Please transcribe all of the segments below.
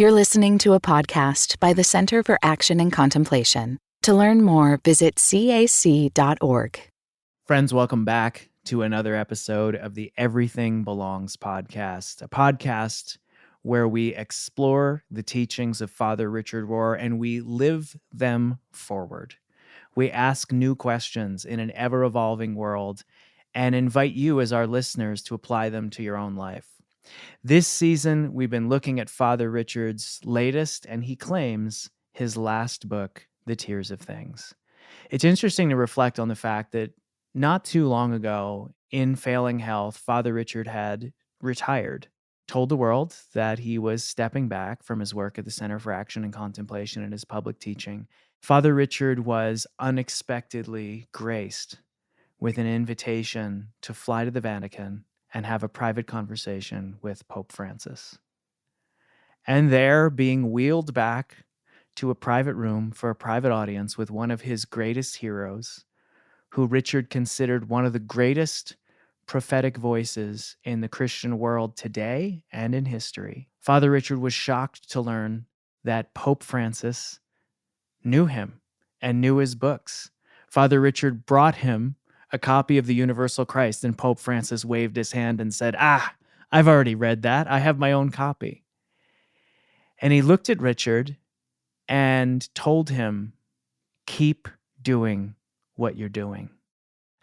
You're listening to a podcast by the Center for Action and Contemplation. To learn more, visit cac.org. Friends, welcome back to another episode of the Everything Belongs podcast, a podcast where we explore the teachings of Father Richard Rohr and we live them forward. We ask new questions in an ever-evolving world and invite you as our listeners to apply them to your own life. This season, we've been looking at Father Richard's latest, and he claims his last book, The Tears of Things. It's interesting to reflect on the fact that not too long ago, in failing health, Father Richard had retired, told the world that he was stepping back from his work at the Center for Action and Contemplation and his public teaching. Father Richard was unexpectedly graced with an invitation to fly to the Vatican and have a private conversation with Pope Francis. And there, being wheeled back to a private room for a private audience with one of his greatest heroes, who Richard considered one of the greatest prophetic voices in the Christian world today and in history, Father Richard was shocked to learn that Pope Francis knew him and knew his books. Father Richard brought him a copy of the Universal Christ, and Pope Francis waved his hand and said, I've already read that. I have my own copy. And he looked at Richard and told him, keep doing what you're doing.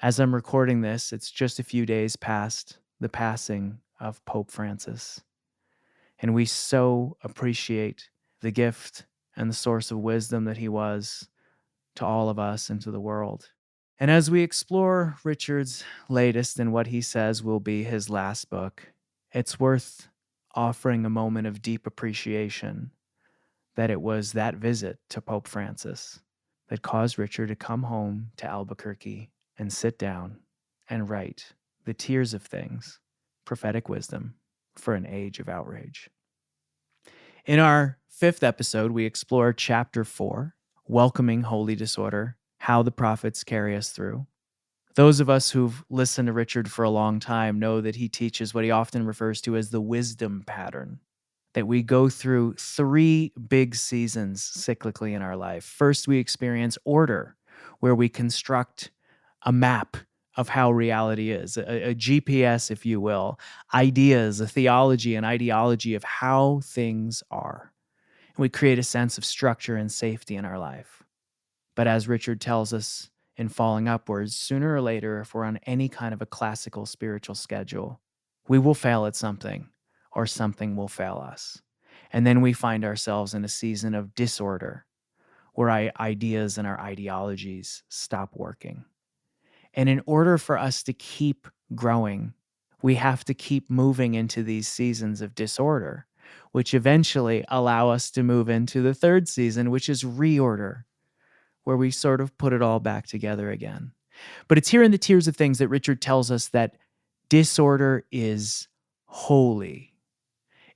As I'm recording this, it's just a few days past the passing of Pope Francis. And we so appreciate the gift and the source of wisdom that he was to all of us and to the world. And as we explore Richard's latest and what he says will be his last book, it's worth offering a moment of deep appreciation that it was that visit to Pope Francis that caused Richard to come home to Albuquerque and sit down and write The Tears of Things, Prophetic Wisdom for an Age of Outrage. In our 5th episode, we explore Chapter 4, Welcoming Holy Disorder, How the Prophets Carry Us Through. Those of us who've listened to Richard for a long time know that he teaches what he often refers to as the wisdom pattern, that we go through 3 big seasons cyclically in our life. First, we experience order, where we construct a map of how reality is, a GPS, if you will, ideas, a theology, an ideology of how things are. And we create a sense of structure and safety in our life. But as Richard tells us in Falling Upwards, sooner or later, if we're on any kind of a classical spiritual schedule, we will fail at something, or something will fail us. And then we find ourselves in a season of disorder, where our ideas and our ideologies stop working. And in order for us to keep growing, we have to keep moving into these seasons of disorder, which eventually allow us to move into the 3rd season, which is reorder, where we sort of put it all back together again. But it's here in the Tears of Things that Richard tells us that disorder is holy.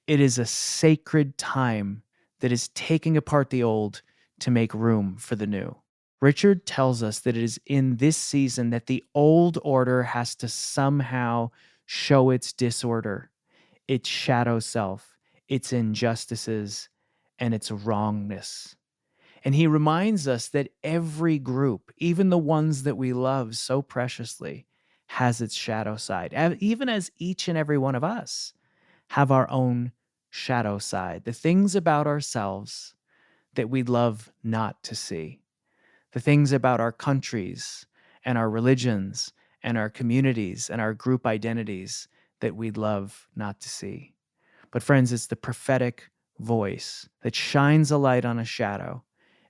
It is a sacred time that is taking apart the old to make room for the new. Richard tells us that it is in this season that the old order has to somehow show its disorder, its shadow self, its injustices, and its wrongness. And he reminds us that every group, even the ones that we love so preciously, has its shadow side, even as each and every one of us have our own shadow side, the things about ourselves that we'd love not to see, the things about our countries and our religions and our communities and our group identities that we'd love not to see. But friends, it's the prophetic voice that shines a light on a shadow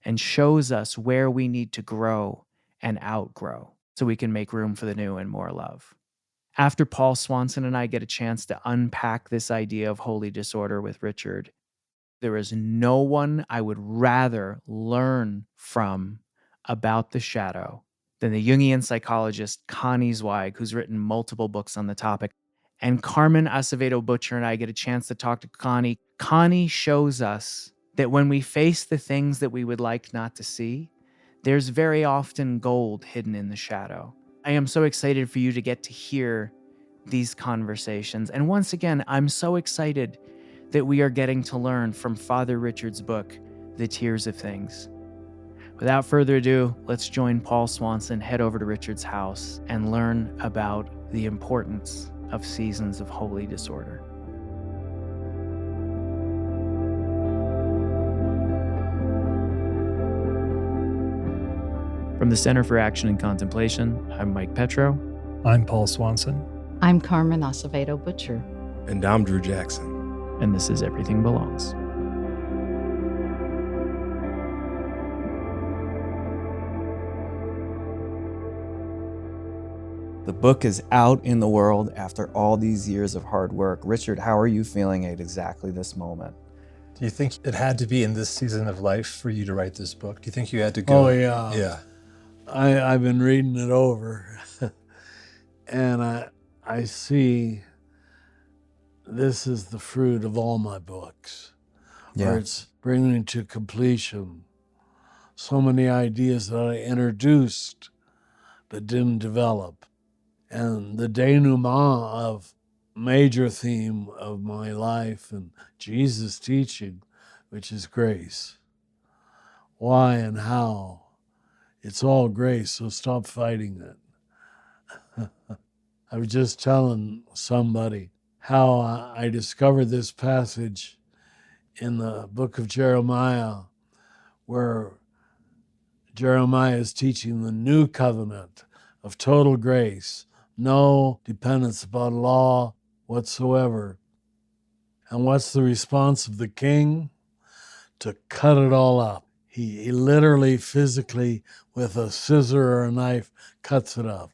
and shows us where we need to grow and outgrow so we can make room for the new and more love. After Paul Swanson and I get a chance to unpack this idea of holy disorder with Richard, there is no one I would rather learn from about the shadow than the Jungian psychologist Connie Zweig, who's written multiple books on the topic. And Carmen Acevedo Butcher and I get a chance to talk to Connie. Connie shows us that when we face the things that we would like not to see, there's very often gold hidden in the shadow. I am so excited for you to get to hear these conversations. And once again, I'm so excited that we are getting to learn from Father Richard's book, The Tears of Things. Without further ado, let's join Paul Swanson, head over to Richard's house, and learn about the importance of seasons of holy disorder. From the Center for Action and Contemplation, I'm Mike Petrow. I'm Paul Swanson. I'm Carmen Acevedo Butcher. And I'm Drew Jackson. And this is Everything Belongs. The book is out in the world after all these years of hard work. Richard, how are you feeling at exactly this moment? Do you think it had to be in this season of life for you to write this book? Do you think you had to go? Oh, yeah. Yeah. I've been reading it over, and I see this is the fruit of all my books, where it's bringing to completion so many ideas that I introduced but didn't develop. And the denouement of major theme of my life and Jesus' teaching, which is grace. Why and how? It's all grace, so stop fighting it. I was just telling somebody how I discovered this passage in the book of Jeremiah, where Jeremiah is teaching the new covenant of total grace, no dependence upon law whatsoever. And what's the response of the king? To cut it all up. He literally, physically, with a scissor or a knife, cuts it up.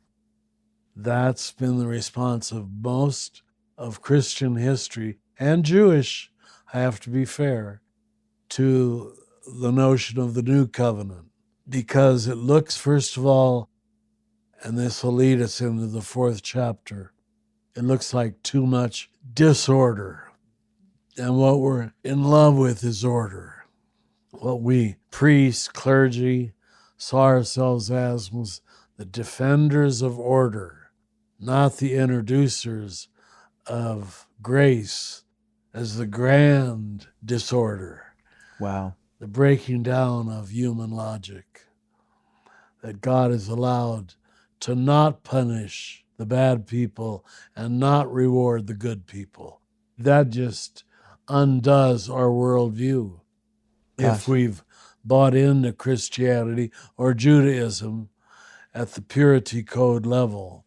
That's been the response of most of Christian history, and Jewish, I have to be fair, to the notion of the new covenant. Because it looks, first of all, and this will lead us into the 4th chapter, it looks like too much disorder. And what we're in love with is order. What we, priests, clergy, saw ourselves as was the defenders of order, not the introducers of grace as the grand disorder. Wow. The breaking down of human logic, that God is allowed to not punish the bad people and not reward the good people. That just undoes our worldview. Gosh. If we've bought into Christianity or Judaism at the purity code level,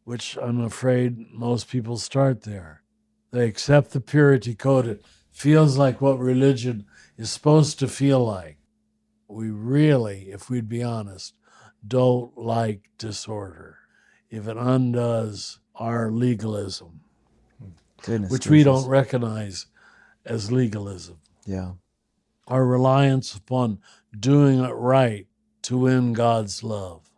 which I'm afraid most people start there. They accept the purity code. It feels like what religion is supposed to feel like. We really, if we'd be honest, don't like disorder if it undoes our legalism, which we don't recognize as legalism. Yeah. Our reliance upon doing it right to win God's love.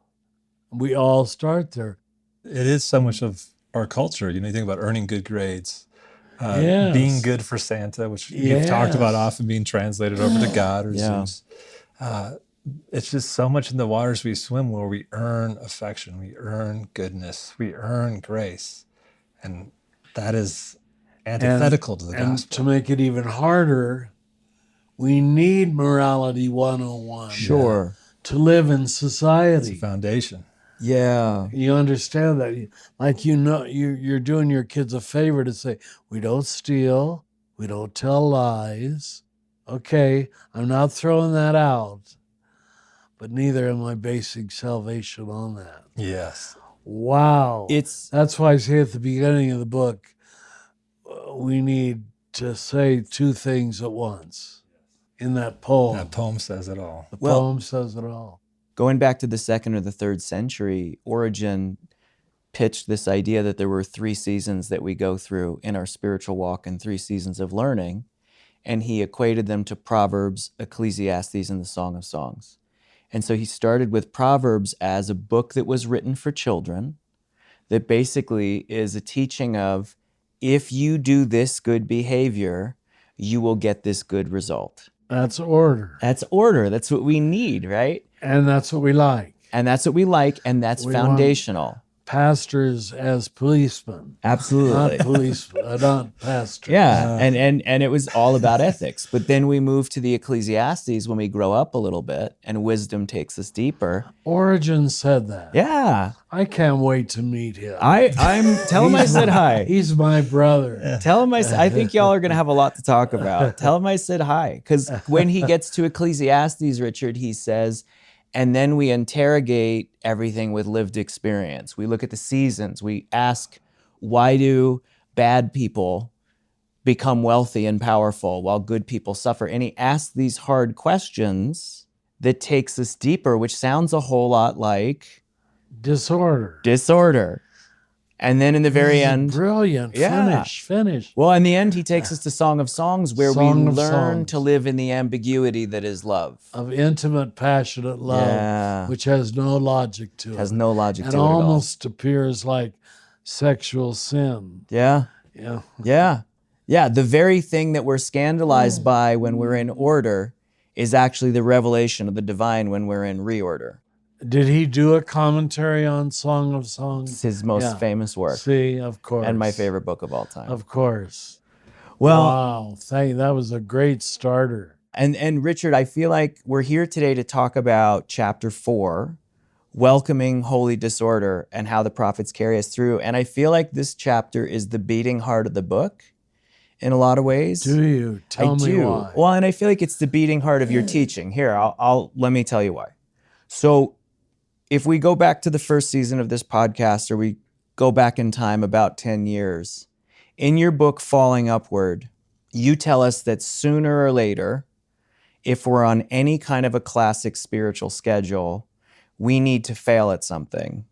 We all start there. It is so much of our culture. You think about earning good grades, Yes. being good for Santa, which you've talked about often being translated over to God or Zeus. It's just so much in the waters we swim where we earn affection, we earn goodness, we earn grace. And that is antithetical to the gospel. And to make it even harder, we need morality 101 to live in society. It's a foundation. Yeah. You understand that? Like, you're doing your kids a favor to say, we don't steal, we don't tell lies. Okay, I'm not throwing that out, but neither am I basing salvation on that. Yes. Wow. That's why I say at the beginning of the book, we need to say two things at once in that poem. That poem says it all. The poem says it all. Going back to the 2nd or the 3rd century, Origen pitched this idea that there were 3 seasons that we go through in our spiritual walk and 3 seasons of learning, and he equated them to Proverbs, Ecclesiastes, and the Song of Songs. And so he started with Proverbs as a book that was written for children, that basically is a teaching of, if you do this good behavior, you will get this good result. That's order. That's order. That's what we need, right? And that's what we like. And that's what we like, and that's foundational. pastors as policemen. Absolutely. Not policemen, not pastors. Yeah, and it was all about ethics. But then we move to the Ecclesiastes when we grow up a little bit, and wisdom takes us deeper. Origen said that. Yeah. I can't wait to meet him. Tell him I said hi. He's my brother. Tell him I think y'all are going to have a lot to talk about. Tell him I said hi. Because when he gets to Ecclesiastes, Richard, he says, and then we interrogate everything with lived experience. We look at the seasons. We ask, why do bad people become wealthy and powerful while good people suffer? And he asks these hard questions that takes us deeper, which sounds a whole lot like disorder. And then in the very end, brilliant. Yeah. Finish. Well, in the end, he takes us to Song of Songs, where we learn to live in the ambiguity that is love. Of intimate, passionate love, which has no logic to it. Has no logic to it and at all. almost appears like sexual sin. Yeah. Yeah. Yeah. Yeah. The very thing that we're scandalized by when we're in order is actually the revelation of the divine when we're in reorder. Did he do a commentary on Song of Songs? It's his most famous work. See, of course. And my favorite book of all time. Of course. Well, wow, that was a great starter. And Richard, I feel like we're here today to talk about chapter 4, welcoming holy disorder and how the prophets carry us through. And I feel like this chapter is the beating heart of the book in a lot of ways. Do you? Tell me why. Well, and I feel like it's the beating heart of your teaching. Here, let me tell you why. So if we go back to the first season of this podcast, or we go back in time about 10 years, in your book, Falling Upward, you tell us that sooner or later, if we're on any kind of a classic spiritual schedule, we need to fail at something,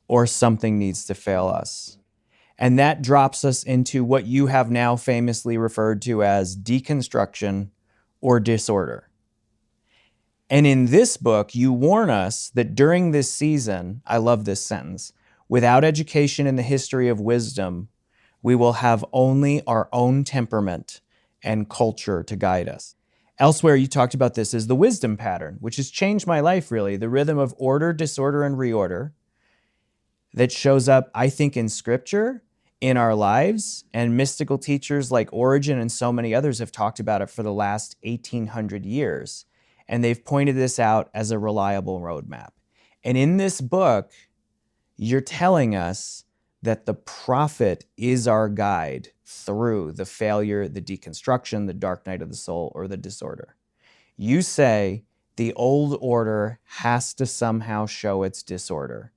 or something needs to fail us. And that drops us into what you have now famously referred to as deconstruction or disorder. And in this book, you warn us that during this season, I love this sentence, without education in the history of wisdom, we will have only our own temperament and culture to guide us. Elsewhere, you talked about this as the wisdom pattern, which has changed my life, really, the rhythm of order, disorder, and reorder that shows up, I think, in Scripture, in our lives, and mystical teachers like Origen and so many others have talked about it for the last 1,800 years. And they've pointed this out as a reliable roadmap. And in this book, you're telling us that the prophet is our guide through the failure, the deconstruction, the dark night of the soul, or the disorder. You say the old order has to somehow show its disorder,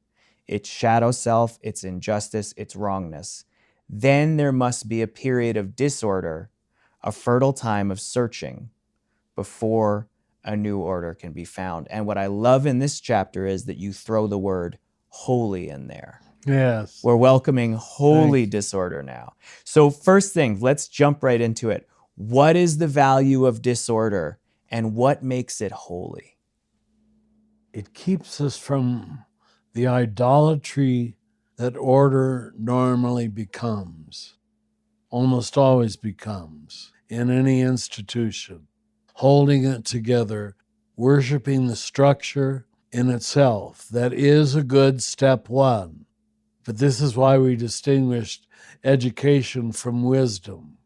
its shadow self, its injustice, its wrongness. Then there must be a period of disorder, a fertile time of searching before a new order can be found. And what I love in this chapter is that you throw the word holy in there. Yes. We're welcoming holy disorder now. So first thing, let's jump right into it. What is the value of disorder and what makes it holy? It keeps us from the idolatry that order normally becomes, almost always becomes, in any institution. Holding it together, worshiping the structure in itself. That is a good step one. But this is why we distinguished education from wisdom.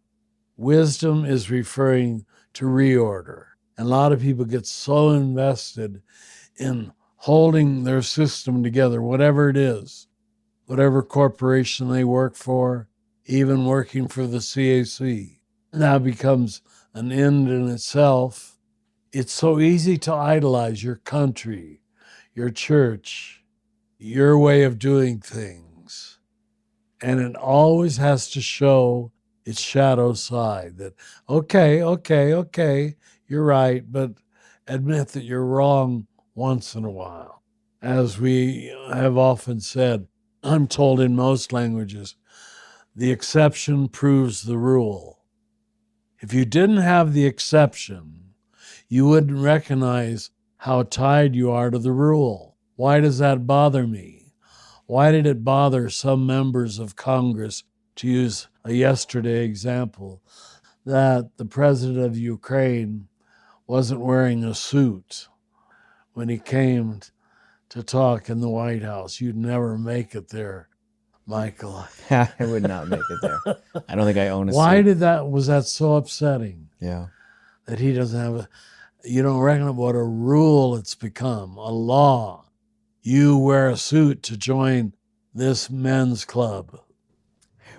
Wisdom is referring to reorder. And a lot of people get so invested in holding their system together, whatever it is, whatever corporation they work for, even working for the CAC. Now becomes an end in itself. It's so easy to idolize your country, your church, your way of doing things. And it always has to show its shadow side that, okay, you're right, but admit that you're wrong once in a while. As we have often said, I'm told in most languages, the exception proves the rule. If you didn't have the exception, you wouldn't recognize how tied you are to the rule. Why does that bother me? Why did it bother some members of Congress, to use a yesterday example, that the president of Ukraine wasn't wearing a suit when he came to talk in the White House. You'd never make it there, Michael. I would not make it there. I don't think I own a Why suit. was that so upsetting? Yeah. That he doesn't have you don't reckon what a rule it's become, a law. You wear a suit to join this men's club.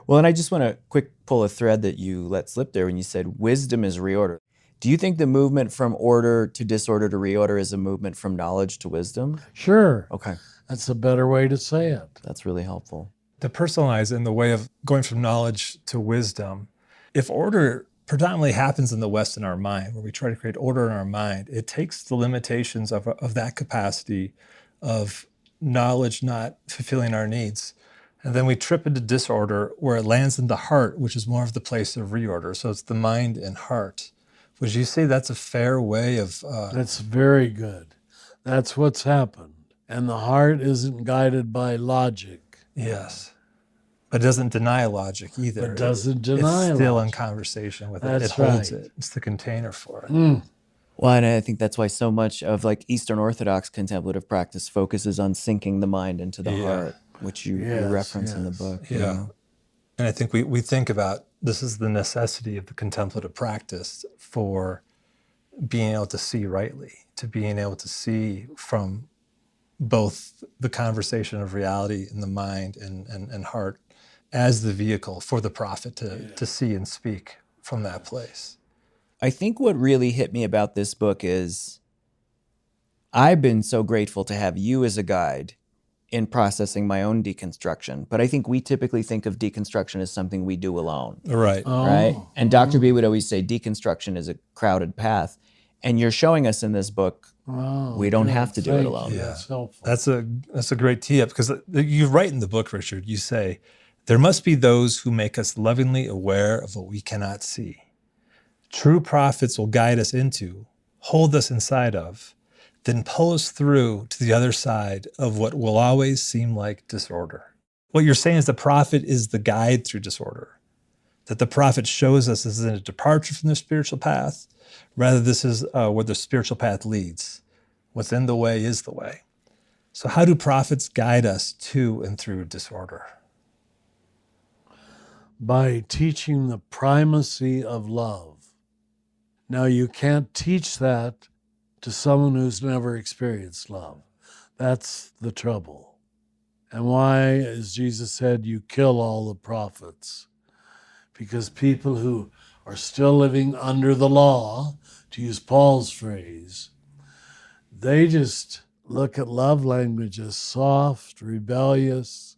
Well, and I just want to quick pull a thread that you let slip there when you said wisdom is reorder. Do you think the movement from order to disorder to reorder is a movement from knowledge to wisdom? Sure. Okay. That's a better way to say it. That's really helpful. To personalize in the way of going from knowledge to wisdom, if order predominantly happens in the West in our mind, where we try to create order in our mind, it takes the limitations of that capacity of knowledge not fulfilling our needs. And then we trip into disorder where it lands in the heart, which is more of the place of reorder. So it's the mind and heart. Would you say that's a fair way of... That's very good. That's what's happened. And the heart isn't guided by logic. Yes. But it doesn't deny logic either. It doesn't deny It's still logic. in conversation with it. That's It holds right. it. It's the container for it. Well, and I think that's why so much of like Eastern Orthodox contemplative practice focuses on sinking the mind into the heart, which you reference in the book. Yeah. You know? And I think we think about this is the necessity of the contemplative practice for being able to see rightly, to being able to see from both the conversation of reality in the mind and heart as the vehicle for the prophet to see and speak from that place. I think what really hit me about this book is I've been so grateful to have you as a guide in processing my own deconstruction. But I think we typically think of deconstruction as something we do alone. Right. Right? And Dr. B would always say deconstruction is a crowded path. And you're showing us in this book, we don't have to do it alone. Yeah. That's helpful. That's a great tee up, because you write in the book, Richard, you say, there must be those who make us lovingly aware of what we cannot see. True prophets will guide us into, hold us inside of, then pull us through to the other side of what will always seem like disorder. What you're saying is the prophet is the guide through disorder, that the prophet shows us this is a departure from the spiritual path, rather this is where the spiritual path leads. What's in the way is the way. So how do prophets guide us to and through disorder? By teaching the primacy of love. Now, you can't teach that to someone who's never experienced love. That's the trouble. And why, as Jesus said, you kill all the prophets? Because people who are still living under the law, to use Paul's phrase, they just look at love language as soft, rebellious,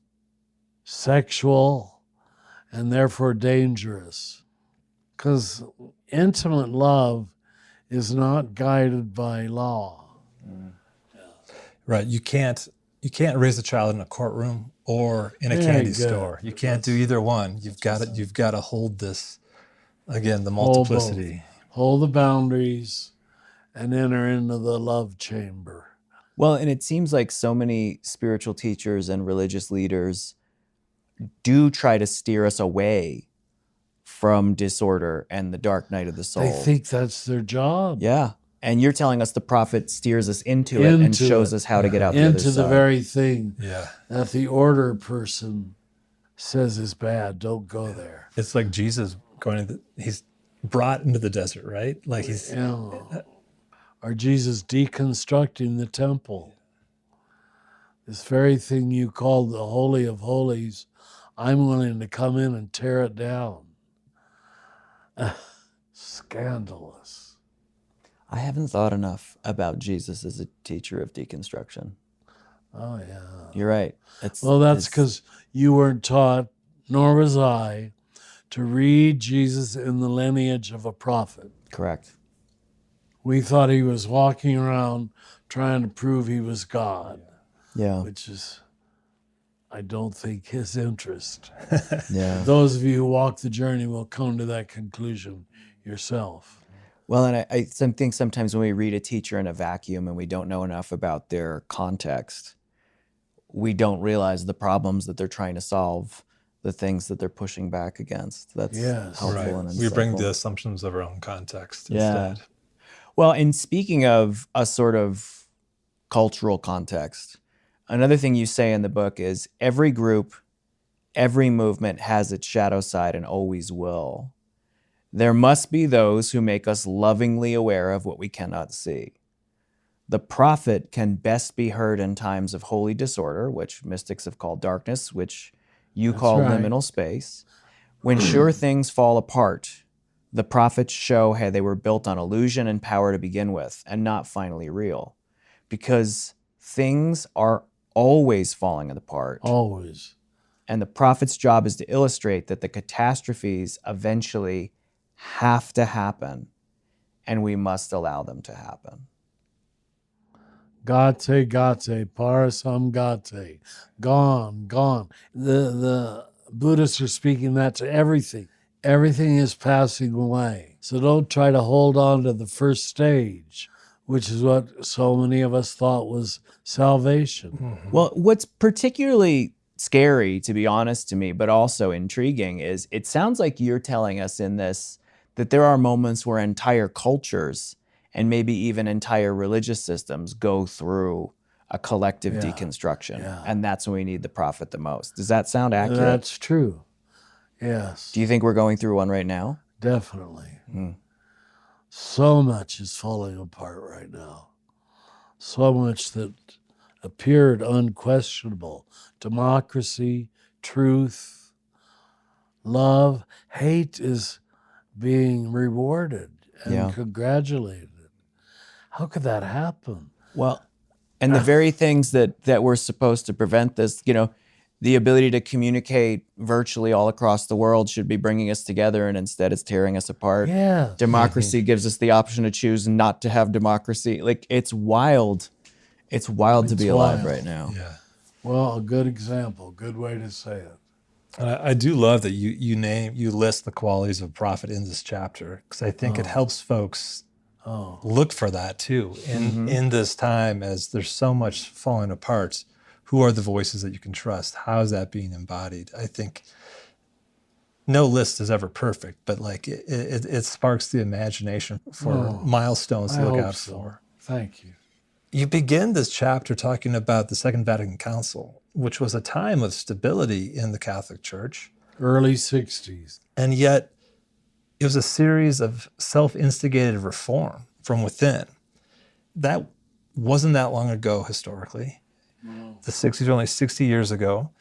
sexual, and therefore dangerous. Because intimate love is not guided by law. Right. You can't raise a child in a courtroom or in a candy store. You can't do either one. You've got to hold this, again, the multiplicity. Hold the boundaries and enter into the love chamber. Well, and it seems like so many spiritual teachers and religious leaders do try to steer us away from disorder and the dark night of the soul. They think that's their job. Yeah. And you're telling us the prophet steers us into it and shows us how to get out the other side. Into the very thing Yeah. that the order person says is bad. Don't go there. It's like Jesus he's brought into the desert, right? Like he's... Or Jesus deconstructing the temple. This very thing you call the Holy of Holies, I'm willing to come in and tear it down. Scandalous. I haven't thought enough about Jesus as a teacher of deconstruction. Oh, yeah. You're right. That's because you weren't taught, nor was I, to read Jesus in the lineage of a prophet. Correct. We thought he was walking around trying to prove he was God. Yeah. Which is, I don't think, his interest. Yeah. Those of you who walk the journey will come to that conclusion yourself. Well, and I think sometimes when we read a teacher in a vacuum and we don't know enough about their context, we don't realize the problems that they're trying to solve, the things that they're pushing back against. That's helpful and insightful. We bring the assumptions of our own context instead. Well, and speaking of a sort of cultural context, Another thing you say in the book is every group, every movement has its shadow side and always will. There must be those who make us lovingly aware of what we cannot see. The prophet can best be heard in times of holy disorder, which mystics have called darkness, which you That's call right. liminal space. When sure things fall apart, the prophets show how they were built on illusion and power to begin with, and not finally real. Because things are always falling apart. Always. And the prophet's job is to illustrate that the catastrophes eventually have to happen, and we must allow them to happen. Gate, parasam gate. Gone, gone. The Buddhists are speaking that to everything. Everything is passing away. So don't try to hold on to the first stage, which is what so many of us thought was salvation. Mm-hmm. Well, what's particularly scary, to be honest to me, but also intriguing, is it sounds like you're telling us in this that there are moments where entire cultures and maybe even entire religious systems go through a collective deconstruction. And that's when we need the prophet the most. Does that sound accurate? That's true. Yes. Do you think we're going through one right now? Definitely. So much is falling apart right now. So much that appeared unquestionable. Democracy, truth, love, hate is being rewarded and congratulated. How could that happen? Well, and the very things that were supposed to prevent this, the ability to communicate virtually all across the world should be bringing us together, and instead it's tearing us apart. Yeah. Democracy gives us the option to choose not to have democracy. Like, it's wild. It's wild to be alive right now. Yeah. Well, a good example, good way to say it. And I do love that you list the qualities of a prophet in this chapter, because I think it helps folks look for that too. In this time, as there's so much falling apart, who are the voices that you can trust? How is that being embodied? I think no list is ever perfect, but like it sparks the imagination for milestones to look out for. Thank you. You begin this chapter talking about the Second Vatican Council, which was a time of stability in the Catholic Church. Early 60s. And yet it was a series of self-instigated reform from within. That wasn't that long ago historically. No. The 60s are only 60 years ago.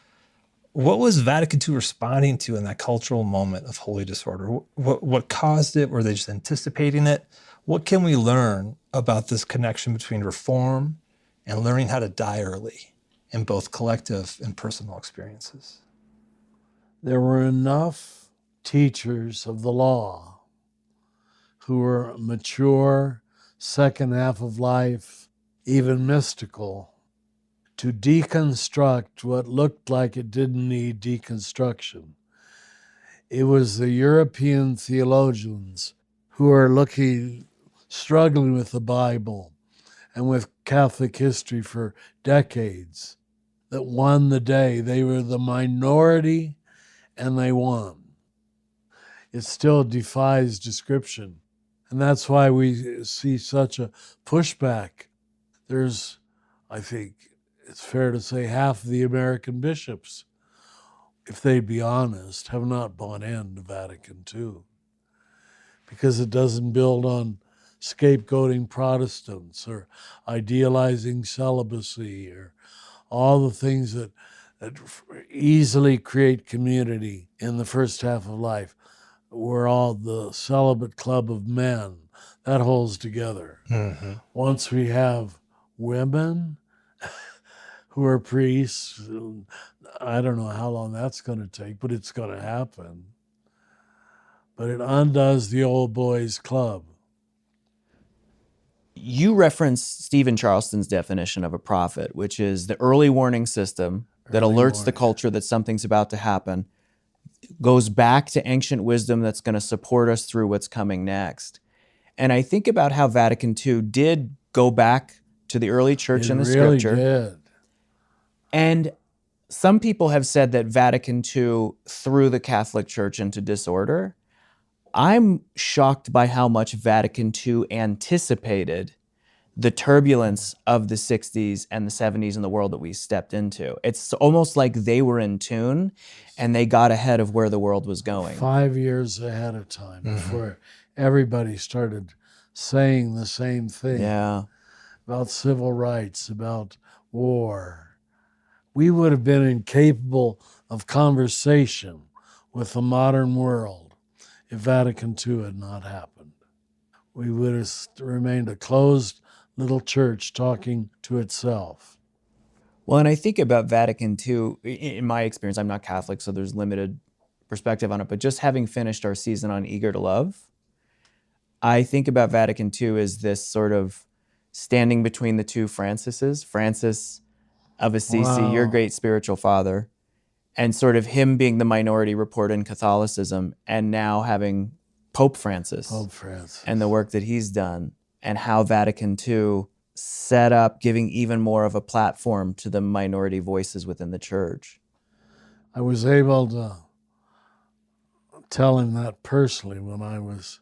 What was Vatican II responding to in that cultural moment of holy disorder? What caused it? Were they just anticipating it? What can we learn about this connection between reform and learning how to die early in both collective and personal experiences? There were enough teachers of the law who were mature, second half of life, even mystical, to deconstruct what looked like it didn't need deconstruction. It was the European theologians who are struggling with the Bible and with Catholic history for decades that won the day. They were the minority and they won. It still defies description. And that's why we see such a pushback. There's, I think it's fair to say, half of the American bishops, if they'd be honest, have not bought into Vatican II, because it doesn't build on scapegoating Protestants or idealizing celibacy or all the things that easily create community in the first half of life. We're all the celibate club of men. That holds together. Mm-hmm. Once we have women who are priests, I don't know how long that's going to take, but it's going to happen. But it undoes the old boys club. You referenced Stephen Charleston's definition of a prophet, which is the early warning system that alerts the culture that something's about to happen, goes back to ancient wisdom that's going to support us through what's coming next. And I think about how Vatican II did go back to the early church and the scripture. It really did. And some people have said that Vatican II threw the Catholic Church into disorder. I'm shocked by how much Vatican II anticipated the turbulence of the 60s and the 70s in the world that we stepped into. It's almost like they were in tune and they got ahead of where the world was going. 5 years ahead of time before everybody started saying the same thing about civil rights, about war. We would have been incapable of conversation with the modern world if Vatican II had not happened. We would have remained a closed little church talking to itself. Well, and I think about Vatican II, in my experience, I'm not Catholic, so there's limited perspective on it, but just having finished our season on Eager to Love, I think about Vatican II as this sort of standing between the two Francises, Francis of Assisi, your great spiritual father, and sort of him being the minority report in Catholicism, and now having Pope Francis and the work that he's done, and how Vatican II set up giving even more of a platform to the minority voices within the church. I was able to tell him that personally when I was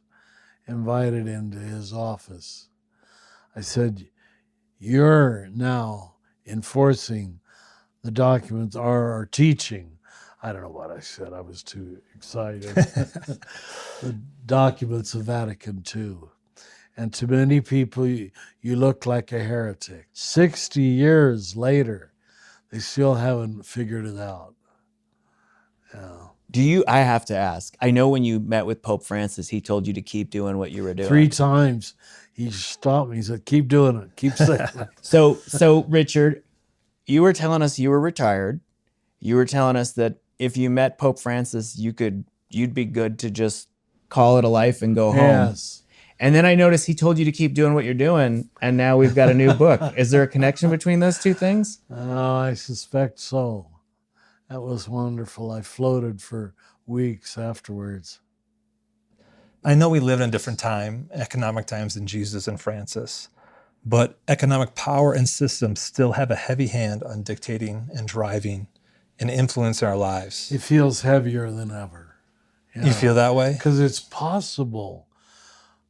invited into his office. I said, you're now enforcing the documents are teaching. I don't know what I said. I was too excited. The documents of Vatican II. And to many people, you look like a heretic. 60 years later, they still haven't figured it out. Yeah. I have to ask, I know when you met with Pope Francis, he told you to keep doing what you were doing. 3 times he stopped me. He said, keep doing it. Keep saying it. So Richard, you were telling us you were retired. You were telling us that if you met Pope Francis, you'd be good to just call it a life and go home. Yes. And then I noticed he told you to keep doing what you're doing, and now we've got a new book. Is there a connection between those two things? I suspect so. That was wonderful. I floated for weeks afterwards. I know we live in a different time, economic times than Jesus and Francis, but economic power and systems still have a heavy hand on dictating and driving and influencing our lives. It feels heavier than ever. Yeah. You feel that way? Because it's possible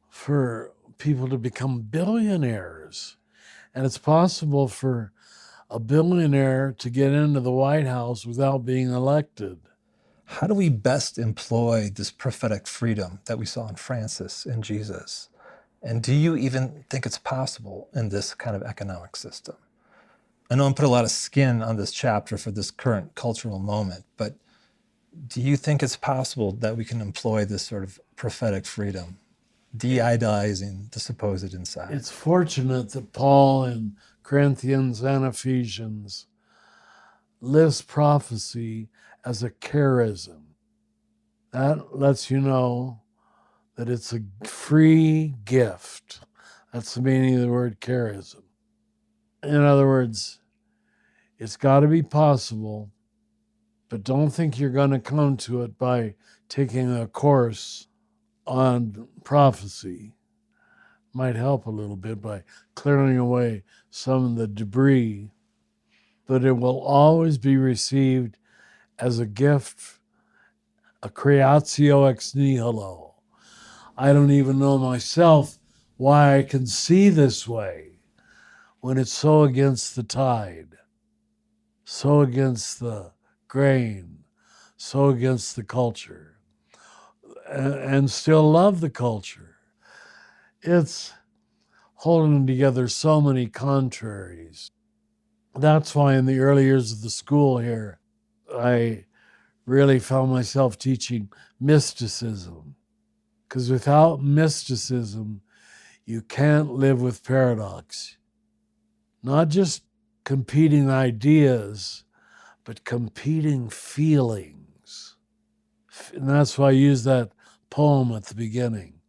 for people to become billionaires. And it's possible for a billionaire to get into the White House without being elected. How do we best employ this prophetic freedom that we saw in Francis and Jesus? And do you even think it's possible in this kind of economic system? I know I'm putting a lot of skin on this chapter for this current cultural moment, but do you think it's possible that we can employ this sort of prophetic freedom, de-idealizing the supposed inside? It's fortunate that Paul in Corinthians and Ephesians lists prophecy as a charism. That lets you know that it's a free gift. That's the meaning of the word charism. In other words, it's got to be possible, but don't think you're going to come to it by taking a course on prophecy. Might help a little bit by clearing away some of the debris, but it will always be received as a gift, a creatio ex nihilo. I don't even know myself why I can see this way when it's so against the tide, so against the grain, so against the culture, and still love the culture. It's holding together so many contraries. That's why in the early years of the school here, I really found myself teaching mysticism. Because without mysticism, you can't live with paradox. Not just competing ideas, but competing feelings. And that's why I use that poem at the beginning.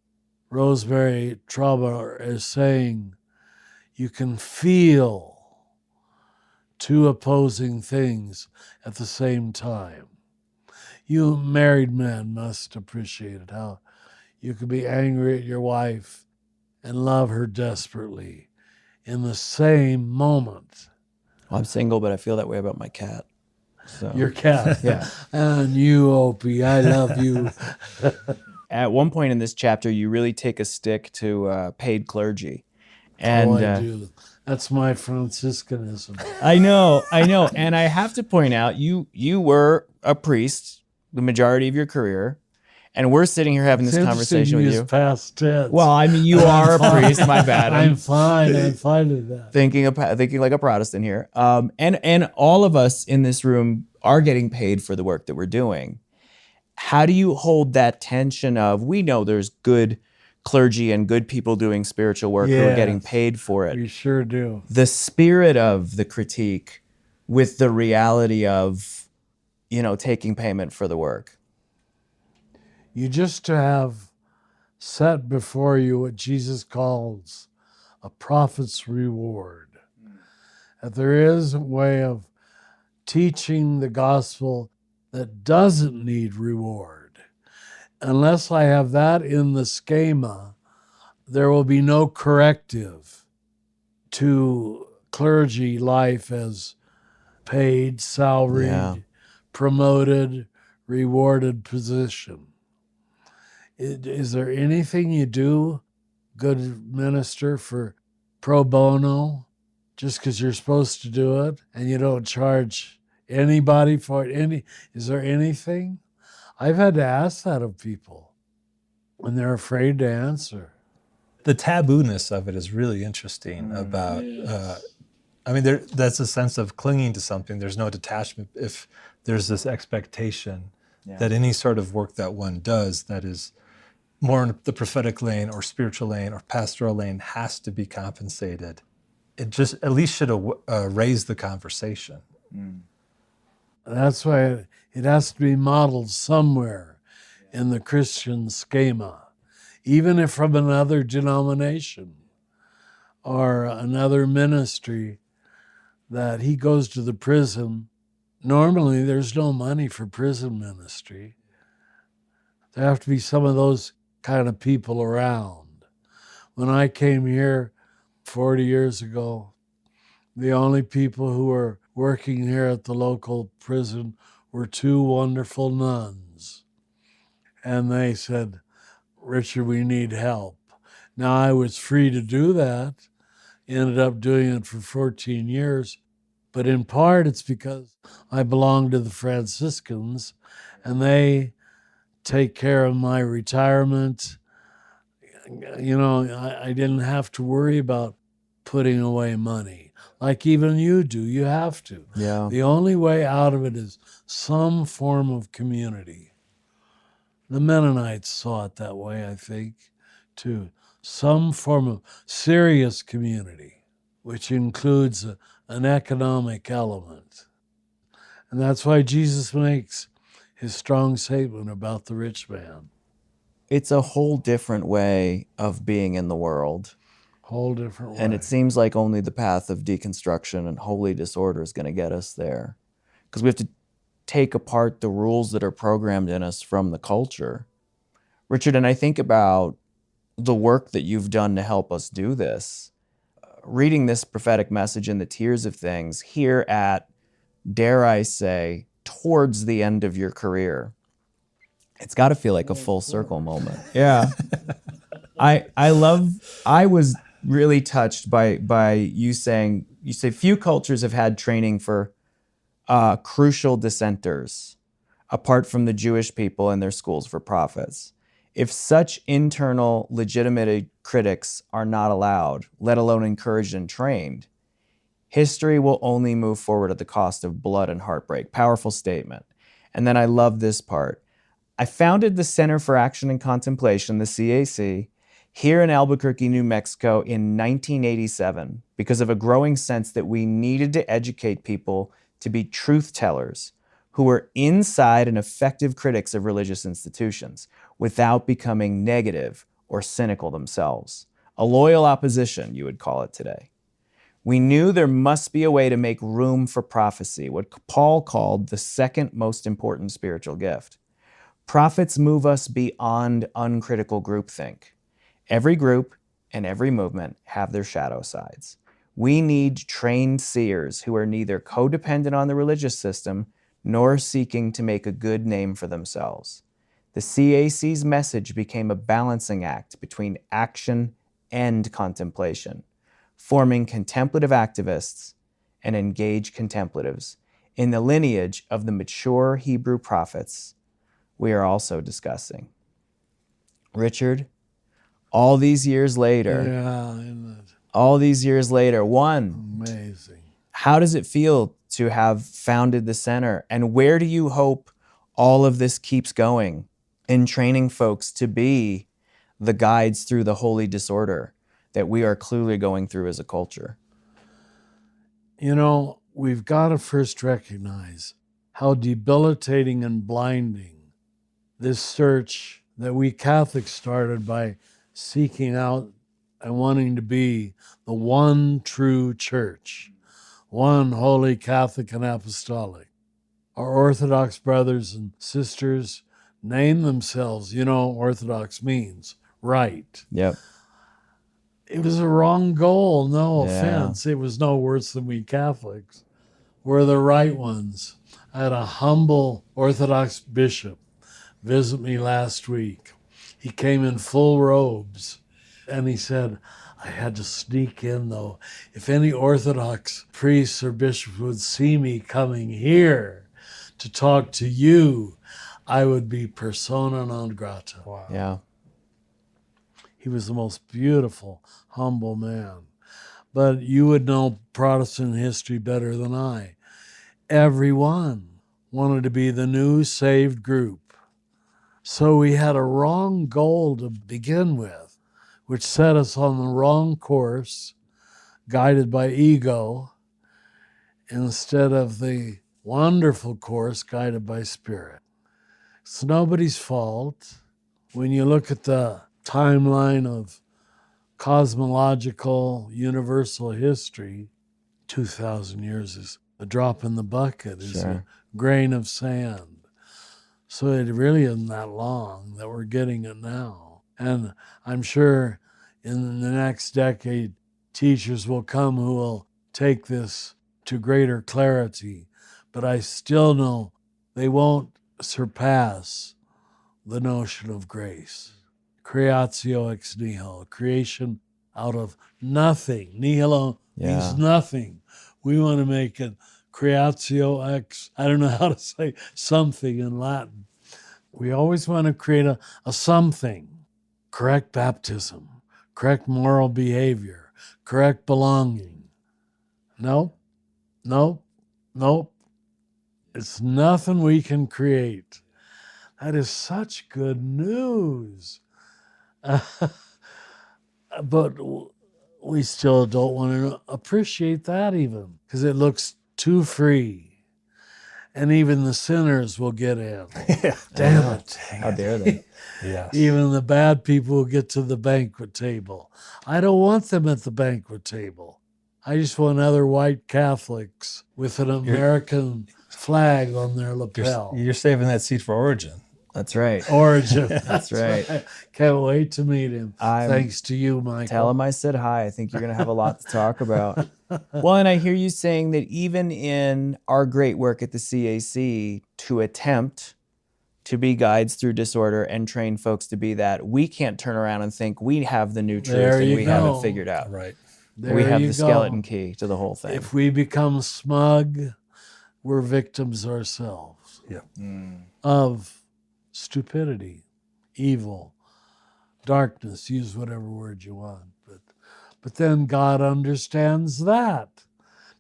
Rosemary Traubert is saying, you can feel two opposing things at the same time. You married men must appreciate it, how you can be angry at your wife and love her desperately in the same moment. Well, I'm single, but I feel that way about my cat. So. Your cat. Yeah. And you, Opie, I love you. At one point in this chapter, you really take a stick to paid clergy. And I do. That's my Franciscanism. I know. And I have to point out, you were a priest the majority of your career, and we're sitting here having It's this conversation with use you. Past tense. Well, I mean, you are a priest. My bad. I'm fine with that. Thinking like a Protestant here. And all of us in this room are getting paid for the work that we're doing. How do you hold that tension of, we know there's good clergy and good people doing spiritual work who are getting paid for it. We sure do. The spirit of the critique with the reality of, taking payment for the work. You just to have set before you what Jesus calls a prophet's reward. That there is a way of teaching the gospel that doesn't need reward. Unless I have that in the schema, there will be no corrective to clergy life as paid, salaried, promoted, rewarded position. Is there anything you do, good minister, for pro bono, just because you're supposed to do it and you don't charge anybody for it? Is there anything? I've had to ask that of people when they're afraid to answer. The tabooness of it is really interesting about, that's a sense of clinging to something. There's no detachment if there's this expectation that any sort of work that one does that is more in the prophetic lane or spiritual lane or pastoral lane has to be compensated. It just at least should raise the conversation. That's why it has to be modeled somewhere in the Christian schema, even if from another denomination or another ministry, that he goes to the prison. Normally, there's no money for prison ministry. There have to be some of those kind of people around. When I came here 40 years ago, the only people who were working here at the local prison were two wonderful nuns. And they said, "Richard, we need help." Now, I was free to do that, ended up doing it for 14 years, but in part it's because I belong to the Franciscans and they take care of my retirement. I didn't have to worry about putting away money like even you do. You have to. Yeah. The only way out of it is some form of community. The Mennonites saw it that way, I think, too. Some form of serious community, which includes an economic element. And that's why Jesus makes his strong statement about the rich man. It's a whole different way of being in the world. Whole different way. And it seems like only the path of deconstruction and holy disorder is going to get us there. Because we have to take apart the rules that are programmed in us from the culture. Richard, and I think about the work that you've done to help us do this. Reading this prophetic message in the tiers of things here at, dare I say, towards the end of your career, it's got to feel like a full circle moment. Yeah. I was really touched by you saying, few cultures have had training for crucial dissenters apart from the Jewish people and their schools for prophets. If such internal legitimate critics are not allowed, let alone encouraged and trained, history will only move forward at the cost of blood and heartbreak. Powerful statement. And then I love this part. I founded the Center for Action and Contemplation, the CAC, here in Albuquerque, New Mexico in 1987 because of a growing sense that we needed to educate people to be truth tellers who were inside and effective critics of religious institutions without becoming negative or cynical themselves. A loyal opposition, you would call it today. We knew there must be a way to make room for prophecy, what Paul called the second most important spiritual gift. Prophets move us beyond uncritical groupthink. Every group and every movement have their shadow sides. We need trained seers who are neither codependent on the religious system nor seeking to make a good name for themselves. The CAC's message became a balancing act between action and contemplation. forming contemplative activists and engaged contemplatives in the lineage of the mature Hebrew prophets we are also discussing. Richard, all these years later, amazing. How does it feel to have founded the center, and where do you hope all of this keeps going in training folks to be the guides through the holy disorder that we are clearly going through as a culture? You know, we've got to first recognize how debilitating and blinding this search that we Catholics started by seeking out and wanting to be the one true church, one holy Catholic and apostolic. Our Orthodox brothers and sisters name themselves, you know, Orthodox means right. Yep. It was a wrong goal, no offense. It was no worse than we Catholics. We're the right ones. I had a humble Orthodox bishop visit me last week. He came in full robes, and he said, I had to sneak in, though. If any Orthodox priests or bishops would see me coming here to talk to you, I would be persona non grata. Wow. Yeah. He was the most beautiful, humble man. But you would know Protestant history better than I. Everyone wanted to be the new saved group. So we had a wrong goal to begin with, which set us on the wrong course, guided by ego, instead of the wonderful course guided by spirit. It's nobody's fault. When you look at the timeline of cosmological universal history, 2,000 years is a drop in the bucket, is a grain of sand. So it really isn't that long that we're getting it now. And I'm sure in the next decade, teachers will come who will take this to greater clarity. But I still know they won't surpass the notion of grace. Creatio ex nihilo, creation out of nothing. Nihilo means nothing. We want to make it creatio ex, I don't know how to say something in Latin. We always want to create a something. Correct baptism, correct moral behavior, correct belonging. Nope. It's nothing we can create. That is such good news. But we still don't want to appreciate that even, because it looks too free. And even the sinners will get in. Damn it. How dare they? Yes. Even the bad people will get to the banquet table. I don't want them at the banquet table. I just want other white Catholics with an American flag on their lapel. You're saving that seat for Origin. That's right. Origin. That's right. Can't wait to meet him. Thanks to you, Michael. Tell him I said hi. I think you're going to have a lot to talk about. Well, and I hear you saying that even in our great work at the CAC to attempt to be guides through disorder and train folks to be that, we can't turn around and think we have the new truth and we have it figured out. Right. We have the skeleton key to the whole thing. If we become smug, we're victims ourselves of stupidity, evil, darkness, use whatever word you want. But then God understands that.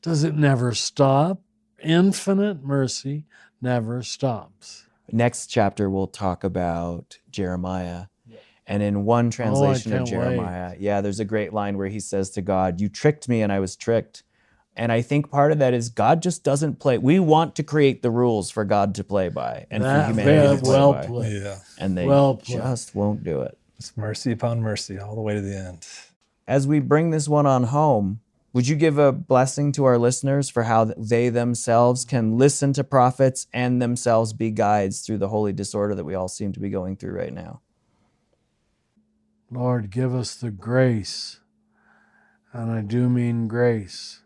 Does it never stop? Infinite mercy never stops. Next chapter, we'll talk about Jeremiah. And in one translation of Jeremiah, there's a great line where he says to God, you tricked me and I was tricked. And I think part of that is God just doesn't play. We want to create the rules for God to play by and for humanity to play by. Played. Yeah. And they just won't do it. It's mercy upon mercy all the way to the end. As we bring this one on home, would you give a blessing to our listeners for how they themselves can listen to prophets and themselves be guides through the holy disorder that we all seem to be going through right now? Lord, give us the grace, and I do mean grace,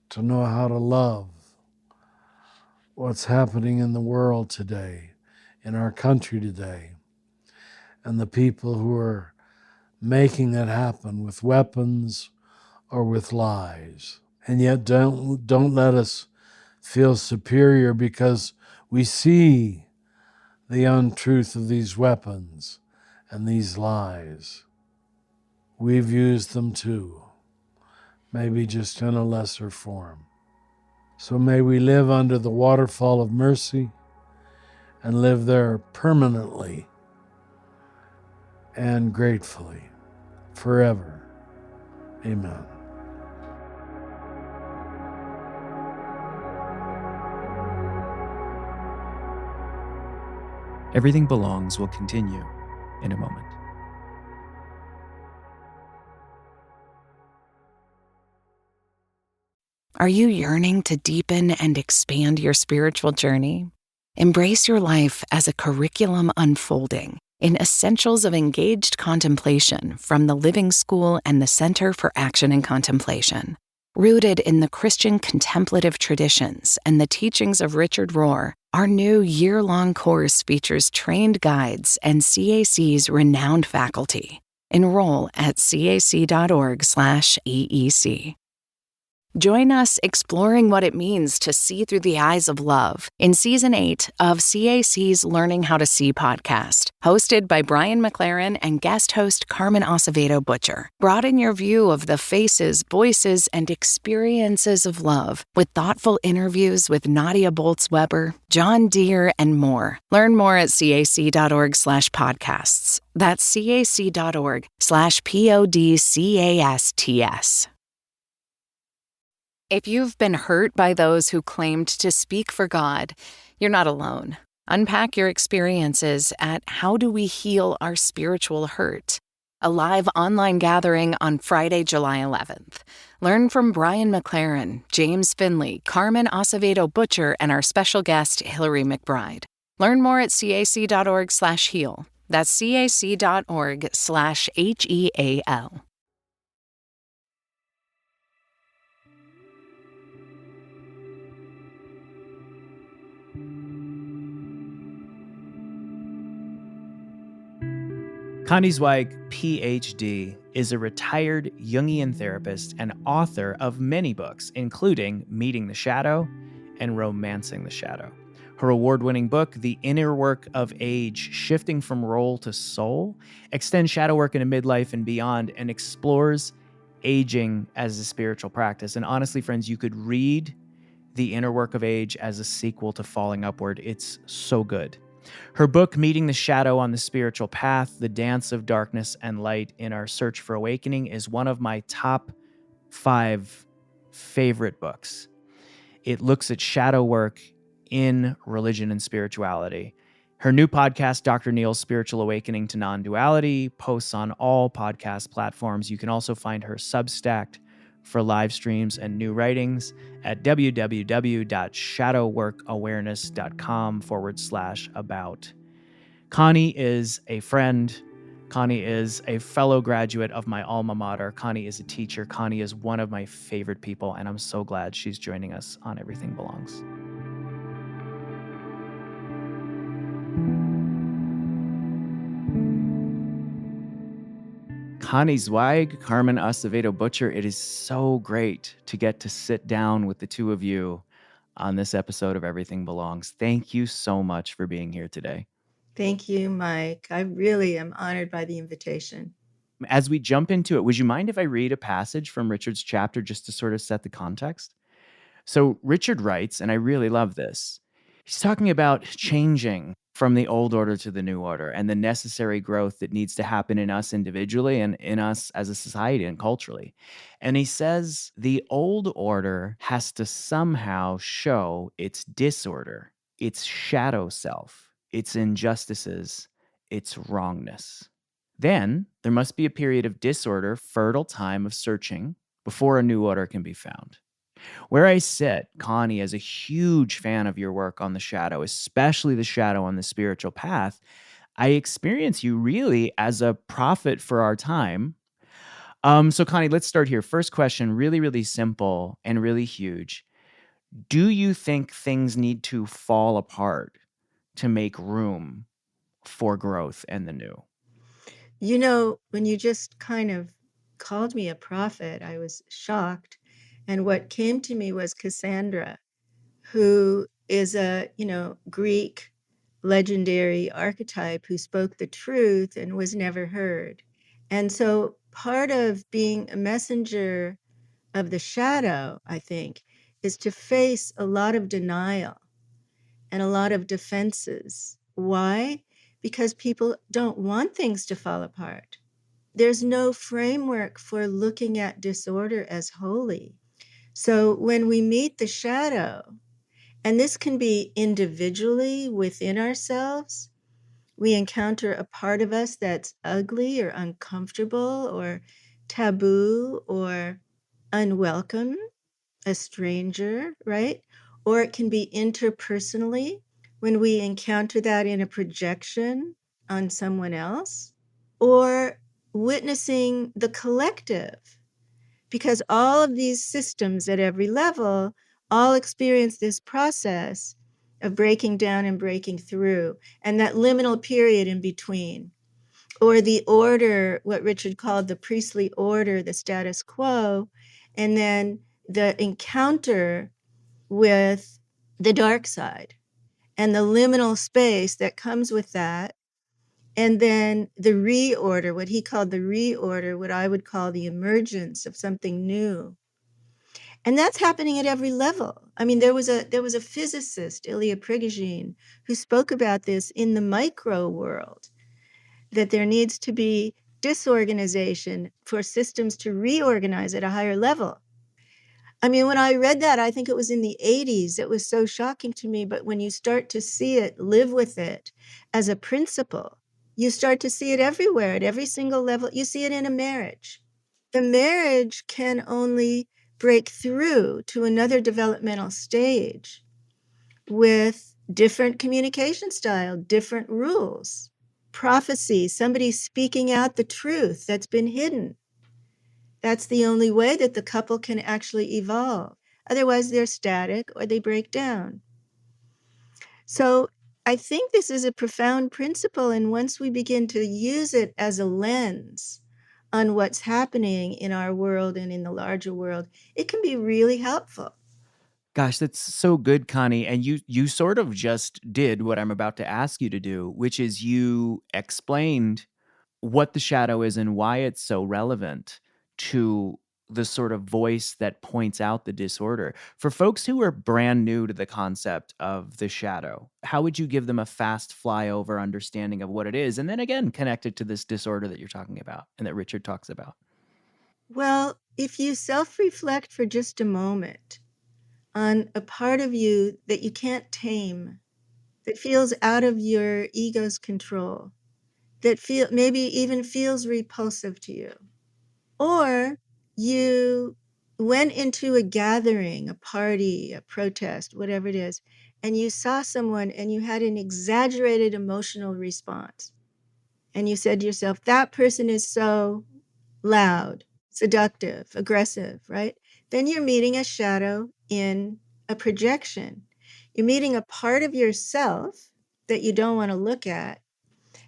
to know how to love what's happening in the world today, in our country today, and the people who are making it happen with weapons or with lies. And yet don't let us feel superior because we see the untruth of these weapons and these lies. We've used them too, maybe just in a lesser form. So may we live under the waterfall of mercy and live there permanently and gratefully, forever. Amen. Everything Belongs will continue in a moment. Are you yearning to deepen and expand your spiritual journey? Embrace your life as a curriculum unfolding in Essentials of Engaged Contemplation from the Living School and the Center for Action and Contemplation. Rooted in the Christian contemplative traditions and the teachings of Richard Rohr, our new year-long course features trained guides and CAC's renowned faculty. Enroll at cac.org/EEC. Join us exploring what it means to see through the eyes of love in Season 8 of CAC's Learning How to See podcast, hosted by Brian McLaren and guest host Carmen Acevedo Butcher. Broaden your view of the faces, voices, and experiences of love with thoughtful interviews with Nadia Boltz-Weber, John Deere, and more. Learn more at cac.org/podcasts. That's cac.org/podcasts. If you've been hurt by those who claimed to speak for God, you're not alone. Unpack your experiences at How Do We Heal Our Spiritual Hurt? A live online gathering on Friday, July 11th. Learn from Brian McLaren, James Finley, Carmen Acevedo Butcher, and our special guest, Hillary McBride. Learn more at cac.org/heal. That's cac.org/HEAL. Connie Zweig, Ph.D., is a retired Jungian therapist and author of many books, including Meeting the Shadow and Romancing the Shadow. Her award-winning book, The Inner Work of Age, Shifting from Role to Soul, extends shadow work into midlife and beyond and explores aging as a spiritual practice. And honestly, friends, you could read The Inner Work of Age as a sequel to Falling Upward. It's so good. Her book, Meeting the Shadow on the Spiritual Path, The Dance of Darkness and Light in Our Search for Awakening, is one of my top 5 favorite books. It looks at shadow work in religion and spirituality. Her new podcast, Dr. Neil's Spiritual Awakening to Non-Duality, posts on all podcast platforms. You can also find her Substack for live streams and new writings at www.shadowworkawareness.com/about. Connie is a friend. Connie is a fellow graduate of my alma mater. Connie is a teacher. Connie is one of my favorite people, and I'm so glad she's joining us on Everything Belongs. Connie Zweig, Carmen Acevedo Butcher, it is so great to get to sit down with the two of you on this episode of Everything Belongs. Thank you so much for being here today. Thank you, Mike. I really am honored by the invitation. As we jump into it, would you mind if I read a passage from Richard's chapter just to sort of set the context? So Richard writes, and I really love this, he's talking about changing from the old order to the new order and the necessary growth that needs to happen in us individually and in us as a society and culturally. And he says the old order has to somehow show its disorder, its shadow self, its injustices, its wrongness. Then there must be a period of disorder, fertile time of searching before a new order can be found. Where I sit, Connie, as a huge fan of your work on the shadow, especially the shadow on the spiritual path, I experience you really as a prophet for our time. So Connie, let's start here. First question, really, really simple and really huge. Do you think things need to fall apart to make room for growth and the new? You know, when you just kind of called me a prophet, I was shocked. And what came to me was Cassandra, who is a, Greek legendary archetype who spoke the truth and was never heard. And so part of being a messenger of the shadow, I think, is to face a lot of denial and a lot of defenses. Why? Because people don't want things to fall apart. There's no framework for looking at disorder as holy. So when we meet the shadow, and this can be individually within ourselves, we encounter a part of us that's ugly or uncomfortable or taboo or unwelcome, a stranger, right? Or it can be interpersonally when we encounter that in a projection on someone else, or witnessing the collective, because all of these systems at every level all experience this process of breaking down and breaking through, and that liminal period in between, or the order, what Richard called the priestly order, the status quo, and then the encounter with the dark side and the liminal space that comes with that. And then the reorder, what he called the reorder, what I would call the emergence of something new. And that's happening at every level. I mean, there was a physicist, Ilya Prigogine, who spoke about this in the micro world, that there needs to be disorganization for systems to reorganize at a higher level. I mean, when I read that, I think it was in the 80s, it was so shocking to me. But when you start to see it, live with it as a principle, you start to see it everywhere at every single level. You see it in a marriage. The marriage can only break through to another developmental stage with different communication style, different rules, prophecy, somebody speaking out the truth that's been hidden. That's the only way that the couple can actually evolve. Otherwise, they're static or they break down. So I think this is a profound principle. And once we begin to use it as a lens on what's happening in our world and in the larger world, it can be really helpful. Gosh, that's so good, Connie. And you sort of just did what I'm about to ask you to do, which is you explained what the shadow is and why it's so relevant to the sort of voice that points out the disorder. For folks who are brand new to the concept of the shadow, how would you give them a fast flyover understanding of what it is? And then again, connect it to this disorder that you're talking about and that Richard talks about. Well, if you self-reflect for just a moment on a part of you that you can't tame, that feels out of your ego's control, that maybe even feels repulsive to you. Or you went into a gathering, a party, a protest, whatever it is, and you saw someone and you had an exaggerated emotional response. And you said to yourself, that person is so loud, seductive, aggressive, right? Then you're meeting a shadow in a projection. You're meeting a part of yourself that you don't want to look at.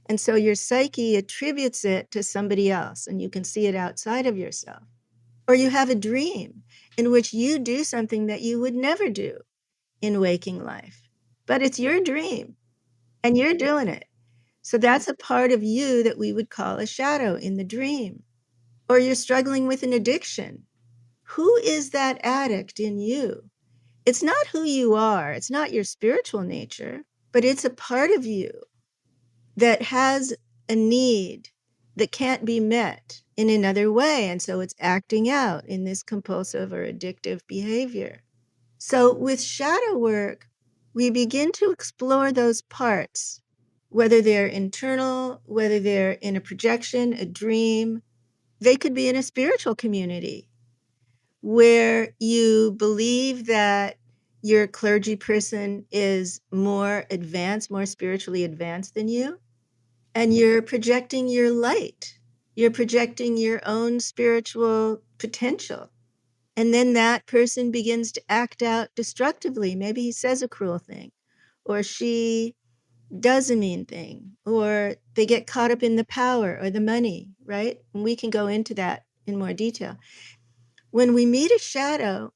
And so your psyche attributes it to somebody else, and you can see it outside of yourself. Or you have a dream in which you do something that you would never do in waking life, but it's your dream and you're doing it. So that's a part of you that we would call a shadow in the dream. Or you're struggling with an addiction. Who is that addict in you? It's not who you are, it's not your spiritual nature, but it's a part of you that has a need that can't be met in another way. And so it's acting out in this compulsive or addictive behavior. So with shadow work, we begin to explore those parts, whether they're internal, whether they're in a projection, a dream. They could be in a spiritual community where you believe that your clergy person is more advanced, more spiritually advanced than you. And you're projecting your light. You're projecting your own spiritual potential. And then that person begins to act out destructively. Maybe he says a cruel thing, or she does a mean thing, or they get caught up in the power or the money, right? And we can go into that in more detail. When we meet a shadow,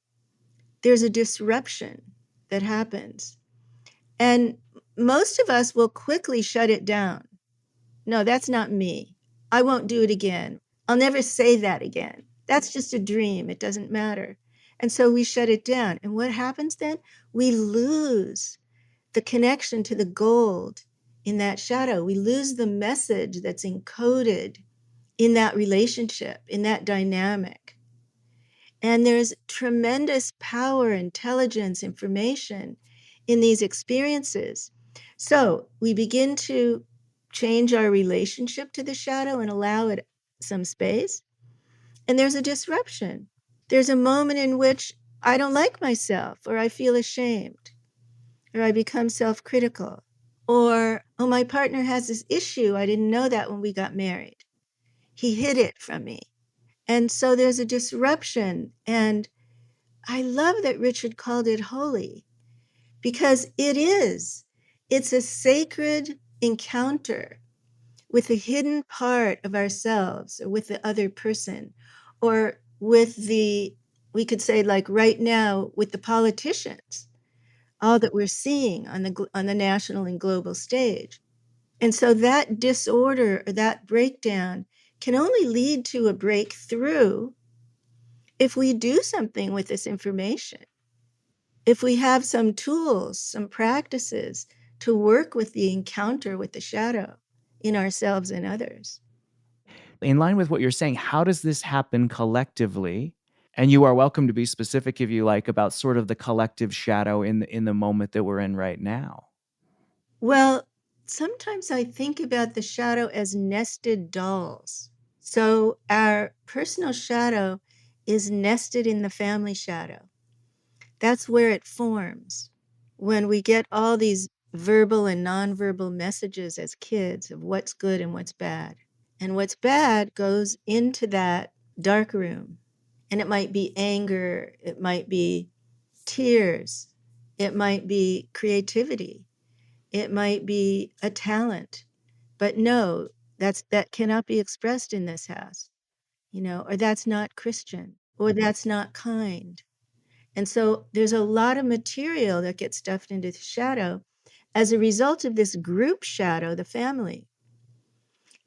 there's a disruption that happens. And most of us will quickly shut it down. No, that's not me. I won't do it again. I'll never say that again. That's just a dream. It doesn't matter. And so we shut it down. And what happens then? We lose the connection to the gold in that shadow. We lose the message that's encoded in that relationship, in that dynamic. And there's tremendous power, intelligence, information in these experiences. So we begin to change our relationship to the shadow and allow it some space. And there's a disruption. There's a moment in which I don't like myself, or I feel ashamed, or I become self-critical, or, oh, my partner has this issue. I didn't know that when we got married. He hid it from me. And so there's a disruption. And I love that Richard called it holy, because it is. It's a sacred encounter with a hidden part of ourselves, or with the other person, or with the, we could say, like right now, with the politicians, all that we're seeing on the national and global stage. And so that disorder, or that breakdown, can only lead to a breakthrough if we do something with this information. If we have some tools, some practices to work with the encounter with the shadow in ourselves and others. In line with what you're saying, how does this happen collectively? And you are welcome to be specific if you like about sort of the collective shadow in the moment that we're in right now. Well, sometimes I think about the shadow as nested dolls. So our personal shadow is nested in the family shadow. That's where it forms. When we get all these verbal and nonverbal messages as kids of what's good and what's bad. And what's bad goes into that dark room. And it might be anger, it might be tears, it might be creativity, it might be a talent. But no, that cannot be expressed in this house, or that's not Christian, or that's not kind. And so there's a lot of material that gets stuffed into the shadow as a result of this group shadow, the family.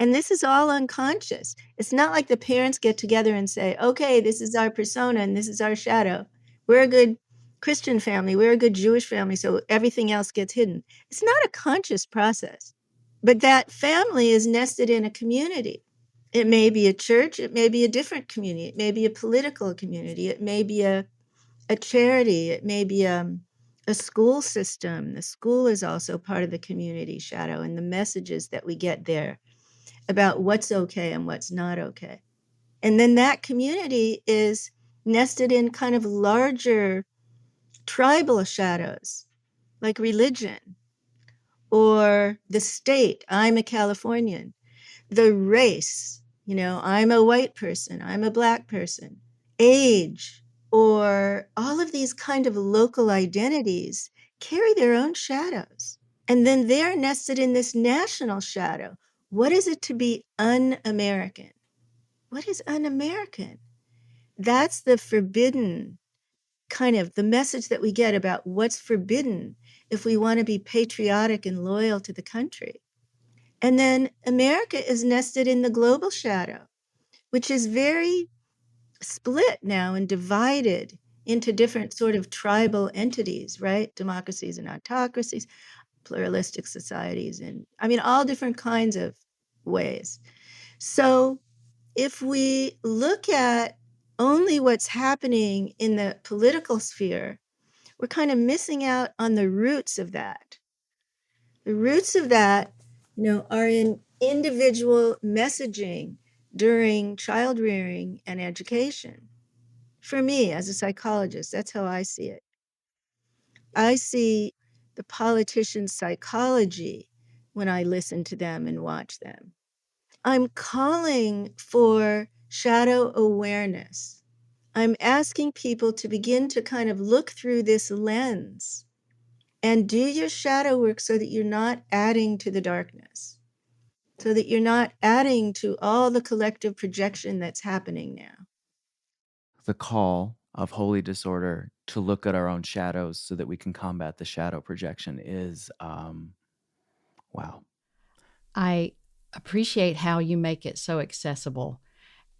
And this is all unconscious. It's not like the parents get together and say, okay, this is our persona and this is our shadow. We're a good Christian family. We're a good Jewish family. So everything else gets hidden. It's not a conscious process. But that family is nested in a community. It may be a church. It may be a different community. It may be a political community. It may be a charity. It may be a school system. The school is also part of the community shadow, and the messages that we get there about what's okay and what's not okay. And then that community is nested in kind of larger tribal shadows, like religion or the state. I'm a Californian. The race, I'm a white person, I'm a Black person. Age, or all of these kind of local identities carry their own shadows. And then they're nested in this national shadow. What is it to be un-American? What is un-American? That's the forbidden kind of the message that we get about what's forbidden if we want to be patriotic and loyal to the country. And then America is nested in the global shadow, which is very split now and divided into different sort of tribal entities, right? Democracies and autocracies, pluralistic societies, and all different kinds of ways. So if we look at only what's happening in the political sphere, we're kind of missing out on the roots of that. The roots of that, are in individual messaging during child rearing and education. For me, as a psychologist, that's how I see it. I see the politicians' psychology when I listen to them and watch them. I'm calling for shadow awareness. I'm asking people to begin to kind of look through this lens and do your shadow work so that you're not adding to the darkness. so that you're not adding to all the collective projection that's happening now. The call of holy disorder to look at our own shadows so that we can combat the shadow projection is, wow. I appreciate how you make it so accessible,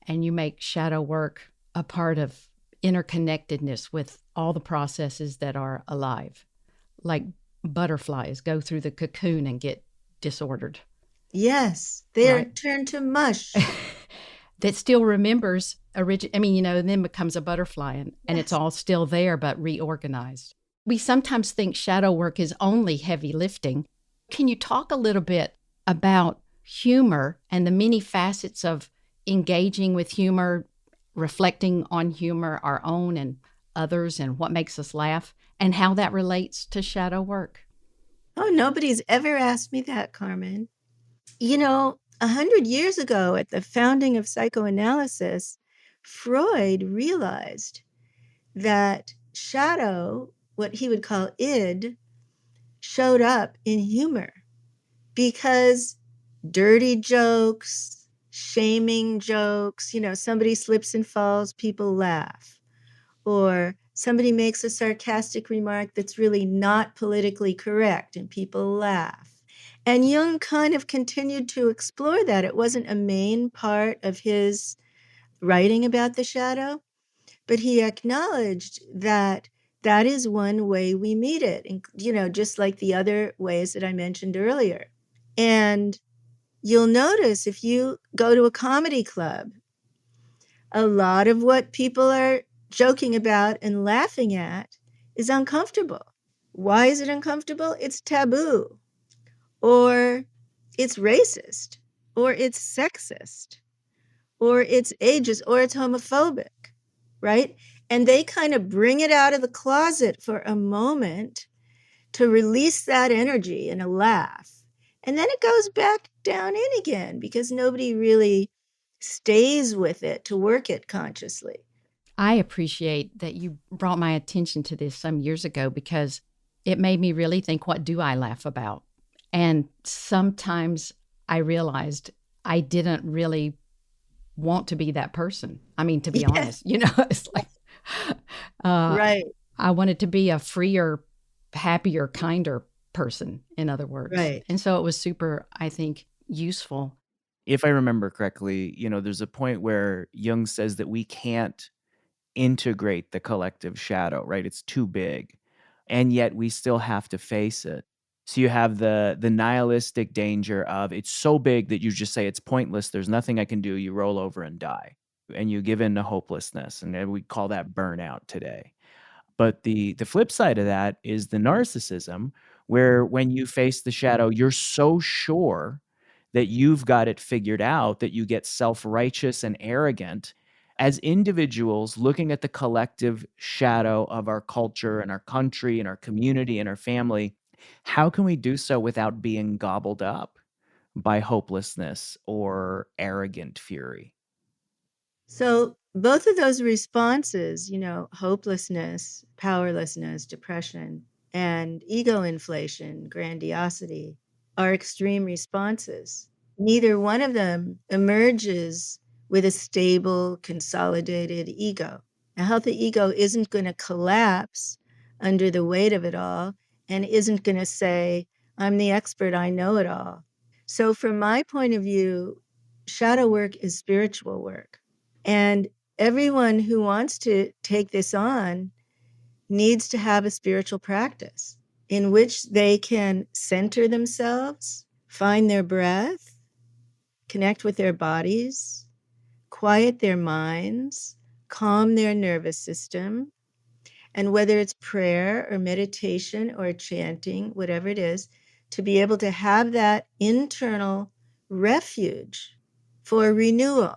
and you make shadow work a part of interconnectedness with all the processes that are alive, like butterflies go through the cocoon and get disordered. Yes, they're Right. turned to mush. That still remembers and then becomes a butterfly, and it's Yes. all still there, but reorganized. We sometimes think shadow work is only heavy lifting. Can you talk a little bit about humor and the many facets of engaging with humor, reflecting on humor, our own and others, and what makes us laugh, and how that relates to shadow work? Oh, nobody's ever asked me that, Carmen. 100 years ago at the founding of psychoanalysis, Freud realized that shadow, what he would call id, showed up in humor because dirty jokes, shaming jokes, somebody slips and falls, people laugh. Or somebody makes a sarcastic remark that's really not politically correct and people laugh. And Jung kind of continued to explore that. It wasn't a main part of his writing about the shadow, but he acknowledged that that is one way we meet it, and, just like the other ways that I mentioned earlier. And you'll notice if you go to a comedy club, a lot of what people are joking about and laughing at is uncomfortable. Why is it uncomfortable? It's taboo, or it's racist, or it's sexist, or it's ageist, or it's homophobic, right? And they kind of bring it out of the closet for a moment to release that energy in a laugh. And then it goes back down in again because nobody really stays with it to work it consciously. I appreciate that you brought my attention to this some years ago because it made me really think, what do I laugh about? And sometimes I realized I didn't really want to be that person. I mean, to be Yes. honest, it's like, Right, I wanted to be a freer, happier, kinder person, in other words. right. And so it was super, I think, useful. If I remember correctly, there's a point where Jung says that we can't integrate the collective shadow, right? It's too big. And yet we still have to face it. So you have the nihilistic danger of it's so big that you just say it's pointless, there's nothing I can do, you roll over and die. And you give in to hopelessness. And we call that burnout today. But the flip side of that is the narcissism, where when you face the shadow, you're so sure that you've got it figured out that you get self-righteous and arrogant. As individuals looking at the collective shadow of our culture and our country and our community and our family, how can we do so without being gobbled up by hopelessness or arrogant fury? So both of those responses, hopelessness, powerlessness, depression, and ego inflation, grandiosity, are extreme responses. Neither one of them emerges with a stable, consolidated ego. A healthy ego isn't going to collapse under the weight of it all and isn't going to say, I'm the expert, I know it all. So from my point of view, shadow work is spiritual work. And everyone who wants to take this on needs to have a spiritual practice in which they can center themselves, find their breath, connect with their bodies, quiet their minds, calm their nervous system. And whether it's prayer or meditation or chanting, whatever it is, to be able to have that internal refuge for renewal.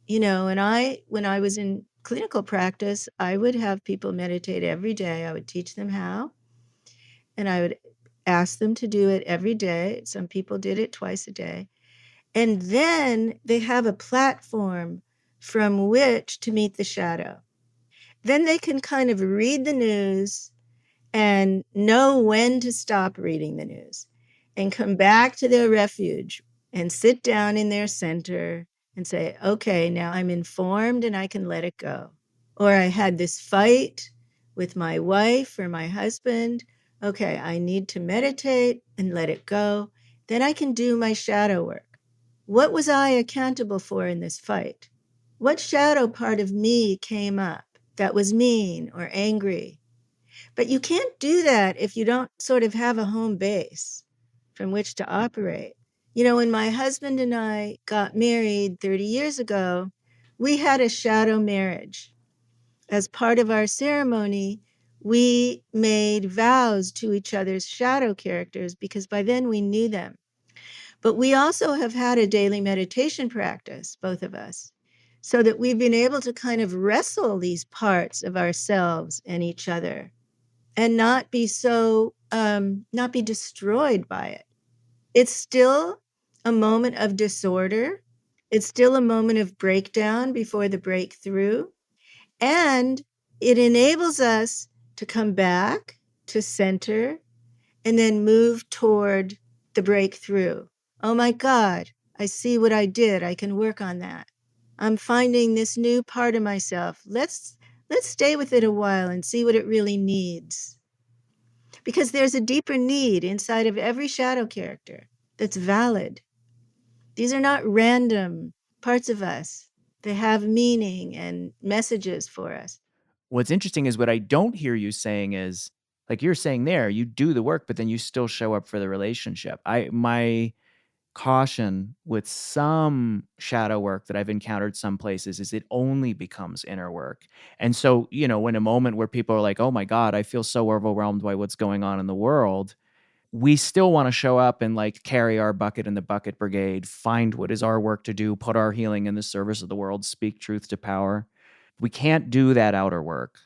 And when I was in clinical practice, I would have people meditate every day. I would teach them how, and I would ask them to do it every day. Some people did it twice a day. And then they have a platform from which to meet the shadow. Then they can kind of read the news and know when to stop reading the news and come back to their refuge and sit down in their center and say, okay, now I'm informed and I can let it go. Or I had this fight with my wife or my husband. Okay, I need to meditate and let it go. Then I can do my shadow work. What was I accountable for in this fight? What shadow part of me came up that was mean or angry? But you can't do that if you don't sort of have a home base from which to operate. You know, when my husband and I got married 30 years ago, we had a shadow marriage. As part of our ceremony, we made vows to each other's shadow characters because by then we knew them. But we also have had a daily meditation practice, both of us, so that we've been able to kind of wrestle these parts of ourselves and each other and not be so, not be destroyed by it. It's still a moment of disorder. It's still a moment of breakdown before the breakthrough. And it enables us to come back to center and then move toward the breakthrough. Oh my God, I see what I did. I can work on that. I'm finding this new part of myself. Let's stay with it a while and see what it really needs. Because there's a deeper need inside of every shadow character that's valid. These are not random parts of us. They have meaning and messages for us. What's interesting is what I don't hear you saying is, like you're saying there, you do the work, but then you still show up for the relationship. My caution with some shadow work that I've encountered some places is it only becomes inner work. And so, you know, in a moment where people are like, oh my God, I feel so overwhelmed by what's going on in the world, we still want to show up and like carry our bucket in the bucket brigade, find what is our work to do, put our healing in the service of the world, speak truth to power. We can't do that outer work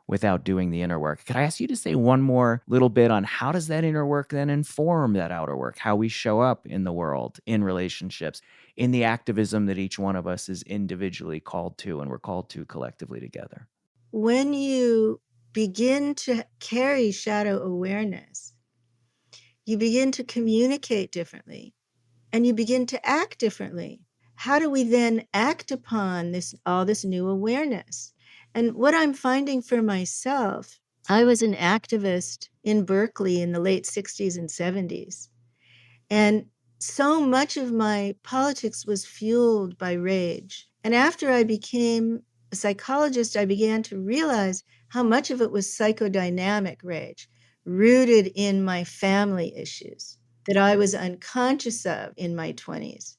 without doing the inner work. Could I ask you to say one more little bit on how does that inner work then inform that outer work, how we show up in the world, in relationships, in the activism that each one of us is individually called to and we're called to collectively together? When you begin to carry shadow awareness, you begin to communicate differently and you begin to act differently. How do we then act upon all this new awareness? And what I'm finding for myself, I was an activist in Berkeley in the late 60s and 70s. And so much of my politics was fueled by rage. And after I became a psychologist, I began to realize how much of it was psychodynamic rage, rooted in my family issues that I was unconscious of in my 20s.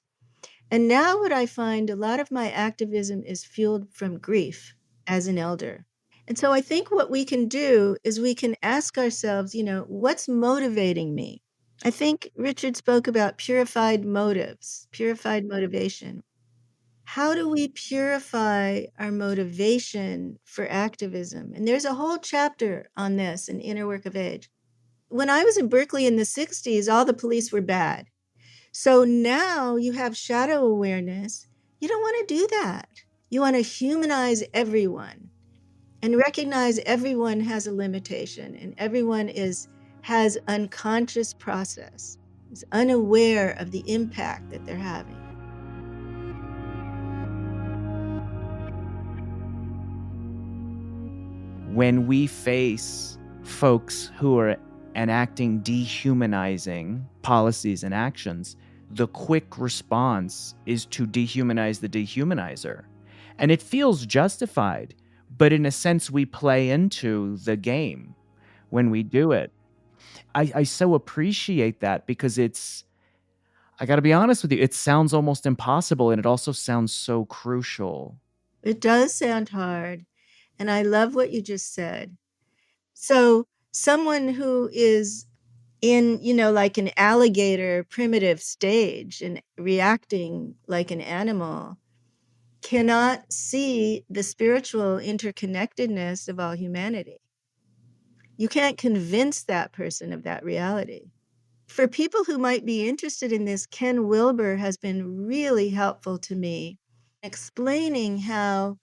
And now what I find, a lot of my activism is fueled from grief as an elder. And so I think what we can do is we can ask ourselves, you know, what's motivating me? I think Richard spoke about purified motives, purified motivation. How do we purify our motivation for activism? And there's a whole chapter on this in Inner Work of Age. When I was in Berkeley in the 60s, all the police were bad. So now you have shadow awareness. You don't want to do that. You want to humanize everyone and recognize everyone has a limitation and everyone has unconscious process, is unaware of the impact that they're having. When we face folks who are enacting dehumanizing policies and actions, the quick response is to dehumanize the dehumanizer. And it feels justified, but in a sense, we play into the game when we do it. I so appreciate that because I got to be honest with you, it sounds almost impossible and it also sounds so crucial. It does sound hard. And I love what you just said. So someone who is in, you know, like an alligator primitive stage and reacting like an animal cannot see the spiritual interconnectedness of all humanity. You can't convince that person of that reality. For people who might be interested in this, Ken Wilber has been really helpful to me, explaining how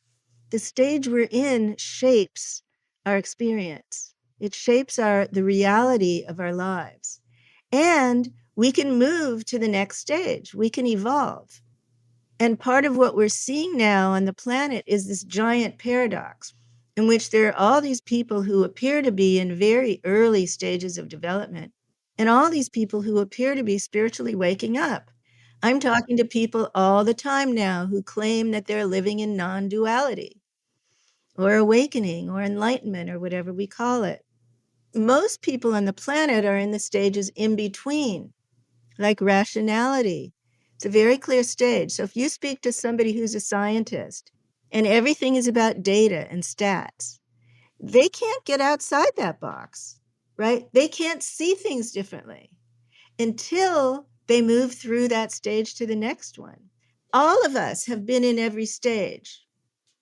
the stage we're in shapes our experience. It shapes the reality of our lives. And we can move to the next stage. We can evolve. And part of what we're seeing now on the planet is this giant paradox in which there are all these people who appear to be in very early stages of development and all these people who appear to be spiritually waking up. I'm talking to people all the time now who claim that they're living in non-duality or awakening or enlightenment or whatever we call it. Most people on the planet are in the stages in between, like rationality. It's a very clear stage. So if you speak to somebody who's a scientist and everything is about data and stats, they can't get outside that box, right? They can't see things differently until they move through that stage to the next one. All of us have been in every stage.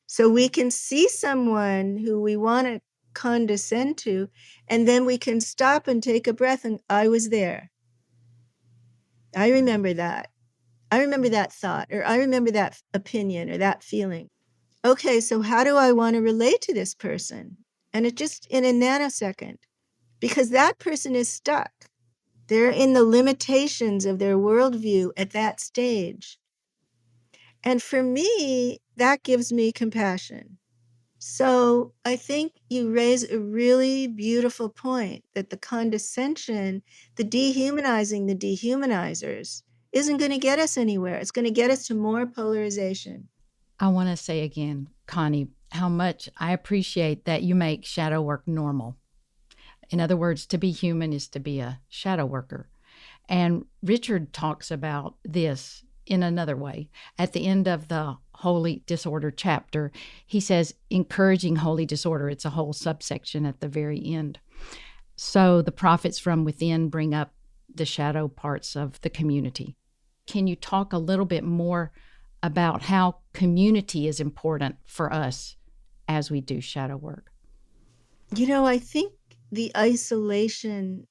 So we can see someone who we want to condescend to, and then we can stop and take a breath and I was there. I remember that. I remember that thought, or I remember that opinion or that feeling. Okay, so how do I want to relate to this person? And it just in a nanosecond, because that person is stuck. They're in the limitations of their worldview at that stage. And for me, that gives me compassion. So I think you raise a really beautiful point that the condescension, the dehumanizing the dehumanizers, isn't going to get us anywhere. It's going to get us to more polarization. I want to say again, Connie, how much I appreciate that you make shadow work normal. In other words, to be human is to be a shadow worker. And Richard talks about this in another way. At the end of the Holy Disorder chapter, he says, encouraging holy disorder. It's a whole subsection at the very end. So the prophets from within bring up the shadow parts of the community. Can you talk a little bit more about how community is important for us as we do shadow work? You know, I think the isolation,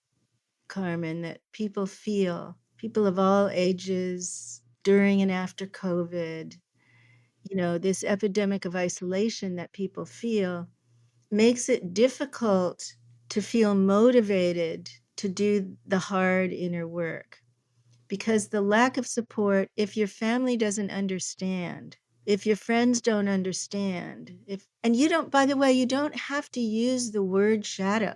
Carmen, that people feel, people of all ages, during and after COVID, you know, this epidemic of isolation that people feel makes it difficult to feel motivated to do the hard inner work. Because the lack of support, if your family doesn't understand, if your friends don't understand, and you don't, by the way, you don't have to use the word shadow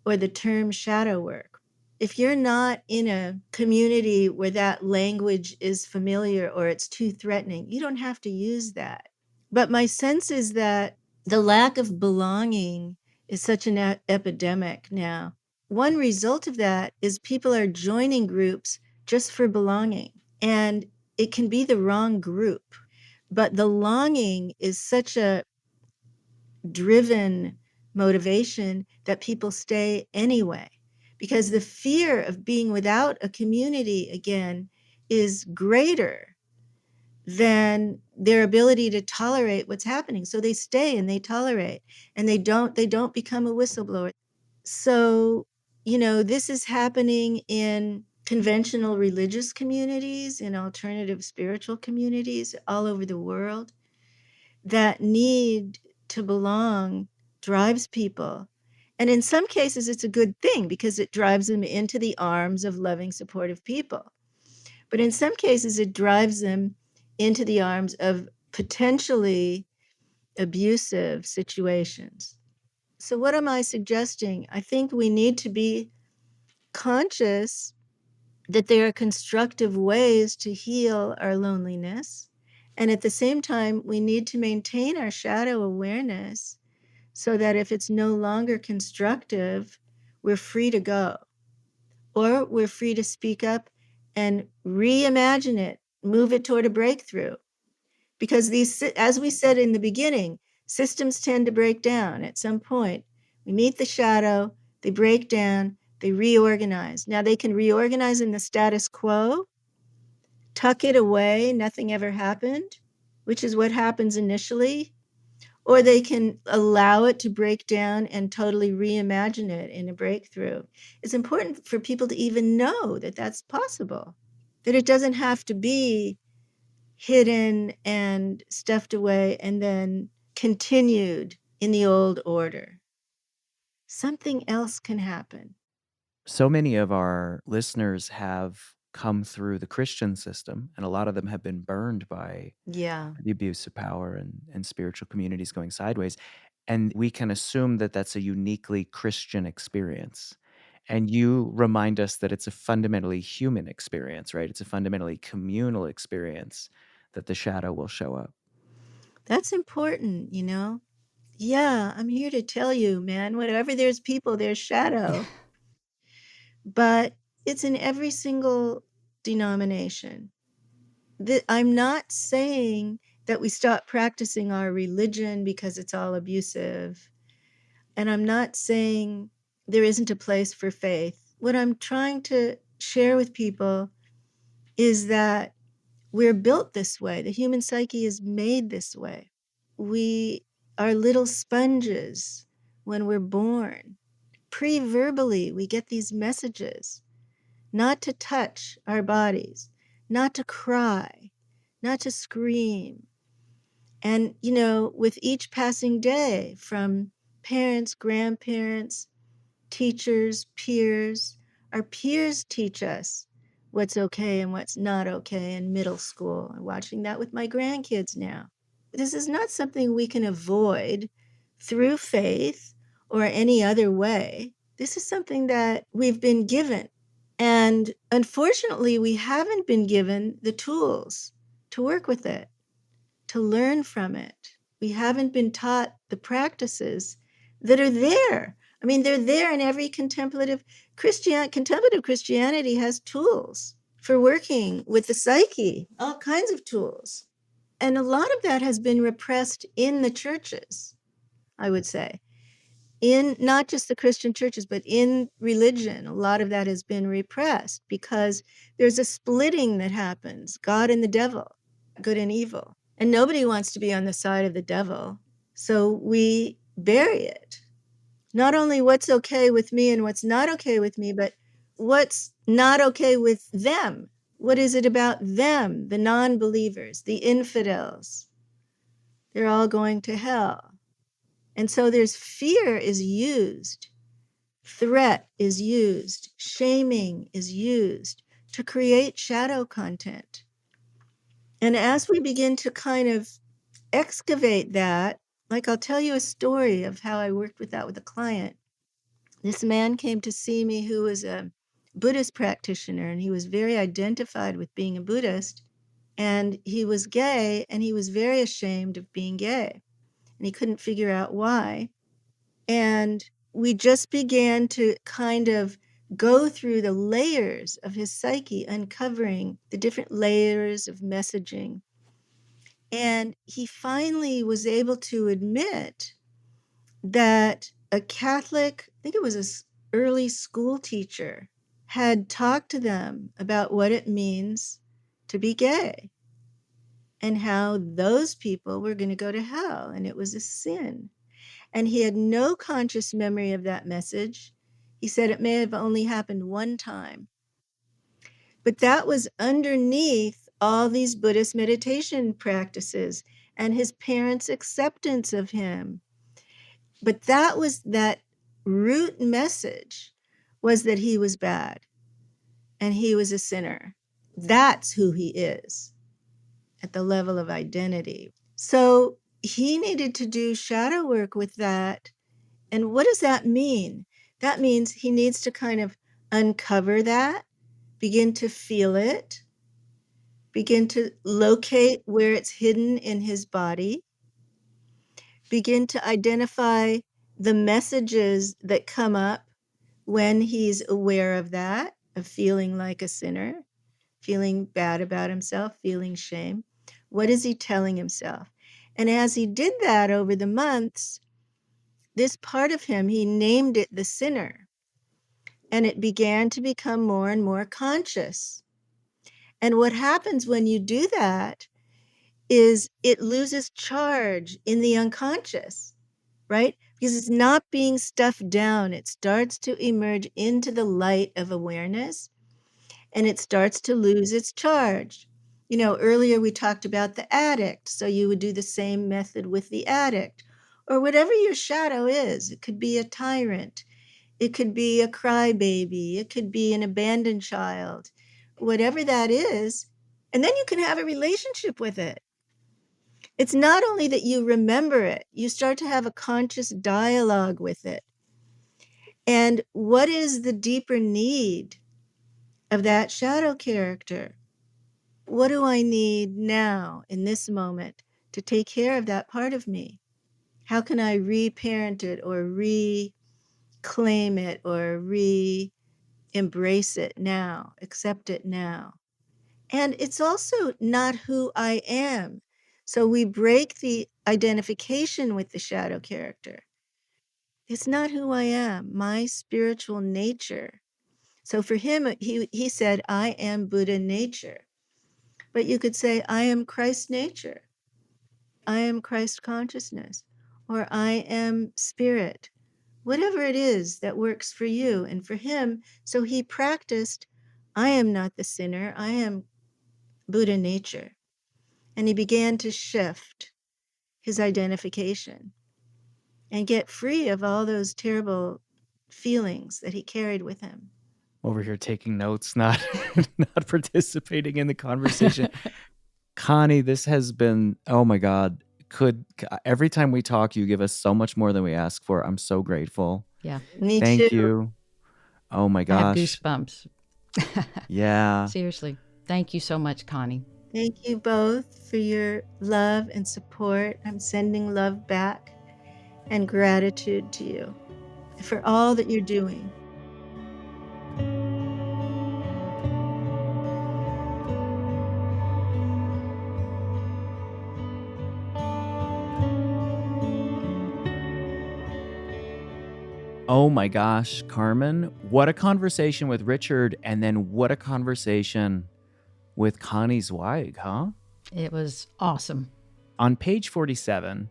or the term shadow work. If you're not in a community where that language is familiar or it's too threatening, you don't have to use that. But my sense is that the lack of belonging is such an epidemic now. One result of that is people are joining groups just for belonging. And it can be the wrong group. But the longing is such a driven motivation that people stay anyway. Because the fear of being without a community again is greater than their ability to tolerate what's happening. So they stay and they tolerate, and they don't become a whistleblower. So, you know, this is happening in conventional religious communities, in alternative spiritual communities all over the world. That need to belong drives people. And in some cases, it's a good thing because it drives them into the arms of loving, supportive people. But in some cases, it drives them into the arms of potentially abusive situations. So what am I suggesting? I think we need to be conscious that there are constructive ways to heal our loneliness. And at the same time, we need to maintain our shadow awareness so that if it's no longer constructive, we're free to go. Or we're free to speak up and reimagine it, move it toward a breakthrough. Because these, as we said in the beginning, systems tend to break down at some point. We meet the shadow, they break down, they reorganize. Now they can reorganize in the status quo, tuck it away, nothing ever happened, which is what happens initially, or they can allow it to break down and totally reimagine it in a breakthrough. It's important for people to even know that that's possible, that it doesn't have to be hidden and stuffed away and then continued in the old order. Something else can happen. So many of our listeners have come through the Christian system, and a lot of them have been burned by Yeah. the abuse of power and spiritual communities going sideways. And we can assume that that's a uniquely Christian experience. And you remind us that it's a fundamentally human experience, right? It's a fundamentally communal experience that the shadow will show up. That's important, you know? Yeah, I'm here to tell you, man, wherever there's people, there's shadow. But it's in every single denomination. I'm not saying that we stop practicing our religion because it's all abusive. And I'm not saying there isn't a place for faith. What I'm trying to share with people is that we're built this way. The human psyche is made this way. We are little sponges when we're born. Pre-verbally, we get these messages not to touch our bodies, not to cry, not to scream. And, you know, with each passing day, from parents, grandparents, teachers, peers, our peers teach us what's okay and what's not okay in middle school. I'm watching that with my grandkids now. This is not something we can avoid through faith or any other way. This is something that we've been given. And unfortunately, we haven't been given the tools to work with it, to learn from it. We haven't been taught the practices that are there. I mean, they're there in every contemplative Christianity has tools for working with the psyche, all kinds of tools. And a lot of that has been repressed in the churches, I would say. In not just the Christian churches, but in religion, a lot of that has been repressed because there's a splitting that happens, God and the devil, good and evil. And nobody wants to be on the side of the devil. So we bury it. Not only what's okay with me and what's not okay with me, but what's not okay with them. What is it about them, the non-believers, the infidels? They're all going to hell. And so there's fear is used, threat is used, shaming is used to create shadow content. And as we begin to kind of excavate that, like I'll tell you a story of how I worked with that with a client. This man came to see me who was a Buddhist practitioner, and he was very identified with being a Buddhist, and he was gay, and he was very ashamed of being gay, and he couldn't figure out why. And we just began to kind of go through the layers of his psyche, uncovering the different layers of messaging. And he finally was able to admit that a Catholic, I think it was an early school teacher, had talked to them about what it means to be gay and how those people were going to go to hell and it was a sin. And he had no conscious memory of that message. He said it may have only happened one time. But that was underneath all these Buddhist meditation practices and his parents' acceptance of him. But that was that root message, was that he was bad and he was a sinner. That's who he is at the level of identity. So he needed to do shadow work with that. And what does that mean? That means he needs to kind of uncover that, begin to feel it, begin to locate where it's hidden in his body, begin to identify the messages that come up when he's aware of that, of feeling like a sinner, feeling bad about himself, feeling shame. What is he telling himself? And as he did that over the months, this part of him, he named it the sinner. And it began to become more and more conscious. And what happens when you do that is it loses charge in the unconscious, right? Because it's not being stuffed down. It starts to emerge into the light of awareness and it starts to lose its charge. You know, earlier we talked about the addict. So you would do the same method with the addict or whatever your shadow is. It could be a tyrant. It could be a crybaby. It could be an abandoned child, whatever that is. And then you can have a relationship with it. It's not only that you remember it, you start to have a conscious dialogue with it. And what is the deeper need of that shadow character? What do I need now in this moment to take care of that part of me? How can I reparent it or reclaim it or re-embrace it now, accept it now? And it's also not who I am. So we break the identification with the shadow character. It's not who I am, my spiritual nature. So for him, he said, I am Buddha nature. But you could say, I am Christ nature. I am Christ consciousness. Or I am spirit. Whatever it is that works for you and for him. So he practiced, I am not the sinner. I am Buddha nature. And he began to shift his identification and get free of all those terrible feelings that he carried with him. Over here taking notes, not not participating in the conversation. Connie, this has been, oh my God. Every time we talk, you give us so much more than we ask for. I'm so grateful. Yeah. Me Thank too. you. Oh my I have gosh. goosebumps. Yeah. Seriously. Thank you so much, Connie. Thank you both for your love and support. I'm sending love back and gratitude to you for all that you're doing. Oh my gosh, Carmen, what a conversation with Richard, and then what a conversation with Connie Zweig, huh? It was awesome. On page 47,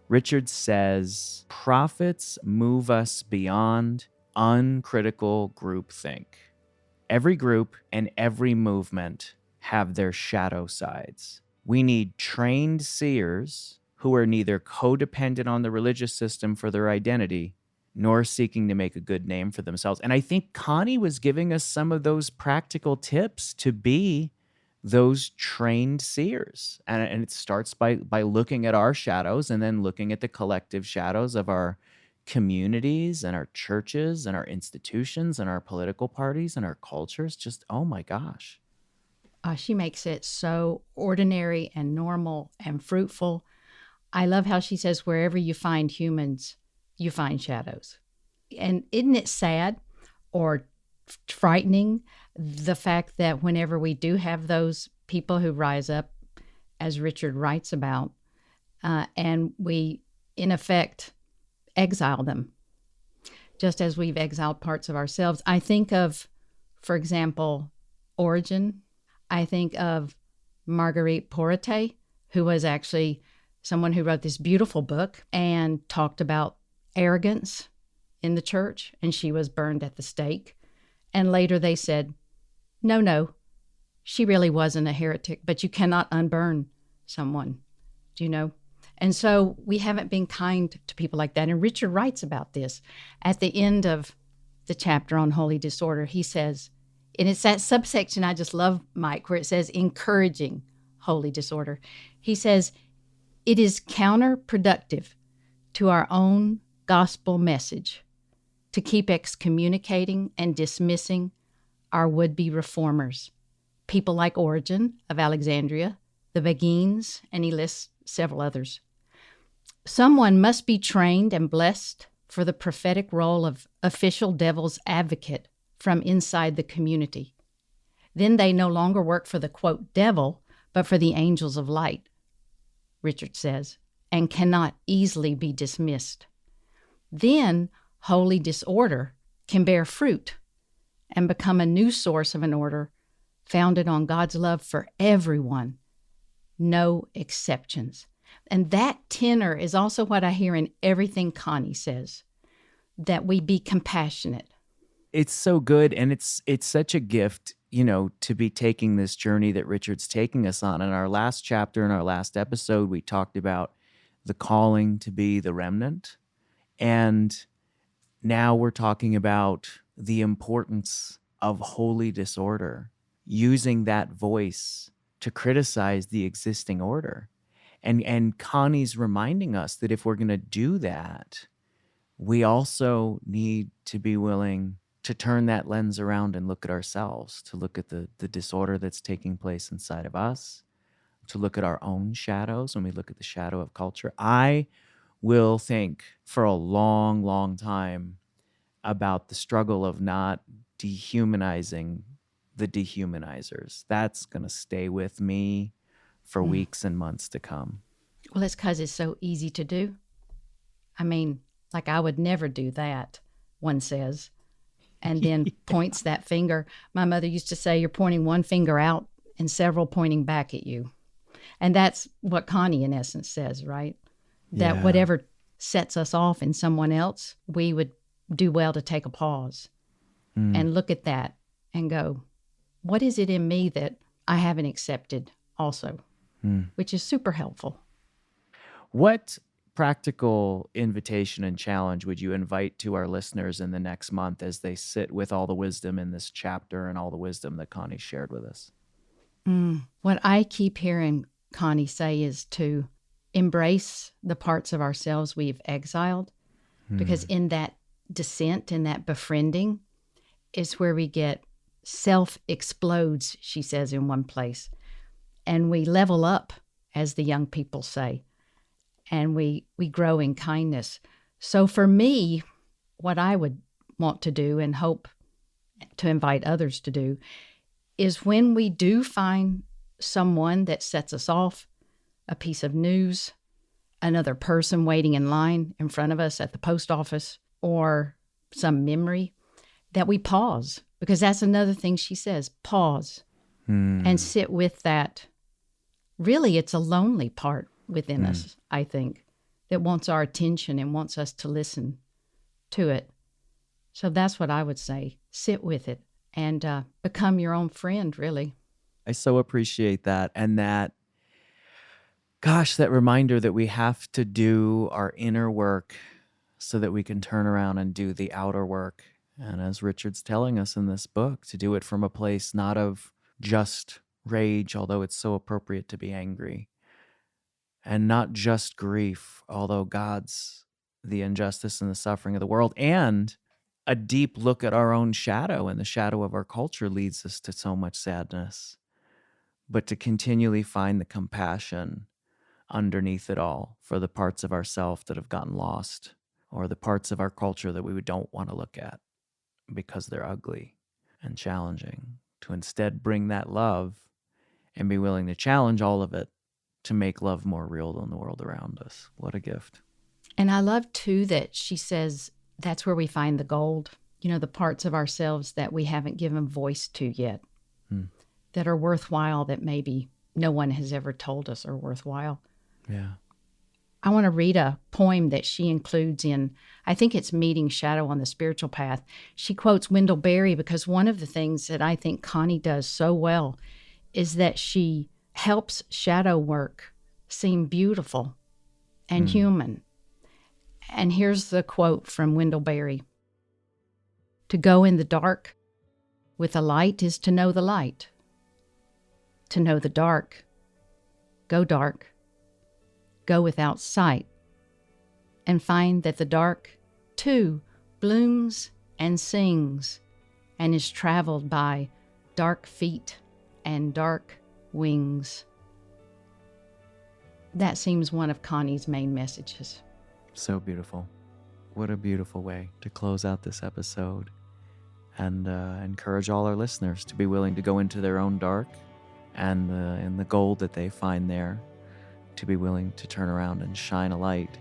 Richard says, prophets move us beyond uncritical groupthink. Every group and every movement have their shadow sides. We need trained seers who are neither codependent on the religious system for their identity, nor seeking to make a good name for themselves. And I think Connie was giving us some of those practical tips to be those trained seers. And it starts by looking at our shadows and then looking at the collective shadows of our communities and our churches and our institutions and our political parties and our cultures. Just, oh my gosh. She makes it so ordinary and normal and fruitful. I love how she says, wherever you find humans, you find shadows. And isn't it sad or frightening, the fact that whenever we do have those people who rise up, as Richard writes about, and we, in effect, exile them, just as we've exiled parts of ourselves. I think of, for example, Origen. I think of Marguerite Porete, who was actually someone who wrote this beautiful book and talked about arrogance in the church, and she was burned at the stake. And later they said, no, she really wasn't a heretic, but you cannot unburn someone, do you know? And so we haven't been kind to people like that. And Richard writes about this at the end of the chapter on holy disorder. He says, and it's that subsection I just love, Mike, where it says encouraging holy disorder. He says, it is counterproductive to our own gospel message to keep excommunicating and dismissing our would-be reformers, people like Origen of Alexandria, the Beguines, and he lists several others. Someone must be trained and blessed for the prophetic role of official devil's advocate from inside the community. Then they no longer work for the, quote, devil, but for the angels of light, Richard says, and cannot easily be dismissed. Then holy disorder can bear fruit and become a new source of an order founded on God's love for everyone, no exceptions. And that tenor is also what I hear in everything Connie says, that we be compassionate. It's so good, and it's such a gift, to be taking this journey that Richard's taking us on. In our last chapter, in our last episode, we talked about the calling to be the remnant. And now we're talking about the importance of holy disorder, using that voice to criticize the existing order. And Connie's reminding us that if we're going to do that, we also need to be willing to turn that lens around and look at ourselves, to look at the disorder that's taking place inside of us, to look at our own shadows when we look at the shadow of culture. I will think for a long, long time about the struggle of not dehumanizing the dehumanizers. That's going to stay with me for weeks and months to come. Well, it's because it's so easy to do. I mean, like I would never do that, one says, and then points that finger. My mother used to say, you're pointing one finger out and several pointing back at you. And that's what Connie, in essence, says, right? That whatever sets us off in someone else, we would do well to take a pause and look at that and go, what is it in me that I haven't accepted also? Which is super helpful. What practical invitation and challenge would you invite to our listeners in the next month as they sit with all the wisdom in this chapter and all the wisdom that Connie shared with us? What I keep hearing Connie say is to embrace the parts of ourselves we've exiled, because in that descent, in that befriending, is where we get self-explodes, she says in one place. And we level up, as the young people say, and we grow in kindness. So for me, what I would want to do and hope to invite others to do is when we do find someone that sets us off, a piece of news, another person waiting in line in front of us at the post office, or some memory, that we pause. Because that's another thing she says, pause and sit with that. Really, it's a lonely part within us, I think, that wants our attention and wants us to listen to it. So that's what I would say. Sit with it and become your own friend, really. I so appreciate that. And that, gosh, that reminder that we have to do our inner work so that we can turn around and do the outer work. And as Richard's telling us in this book, to do it from a place not of just rage, although it's so appropriate to be angry, and not just grief, although God's the injustice and the suffering of the world, and a deep look at our own shadow, and the shadow of our culture leads us to so much sadness, but to continually find the compassion underneath it all for the parts of ourself that have gotten lost, or the parts of our culture that we don't want to look at because they're ugly and challenging, to instead bring that love and be willing to challenge all of it to make love more real than the world around us. What a gift. And I love, too, that she says that's where we find the gold, you know, the parts of ourselves that we haven't given voice to yet, that are worthwhile, that maybe no one has ever told us are worthwhile. Yeah. I want to read a poem that she includes in, I think it's Meeting Shadow on the Spiritual Path. She quotes Wendell Berry because one of the things that I think Connie does so well is that she helps shadow work seem beautiful and human. And here's the quote from Wendell Berry. To go in the dark with a light is to know the light. To know the dark, go dark. Go without sight, and find that the dark, too, blooms and sings, and is traveled by dark feet and dark wings. That seems one of Connie's main messages. So beautiful. What a beautiful way to close out this episode, and encourage all our listeners to be willing to go into their own dark and in the gold that they find there, to be willing to turn around and shine a light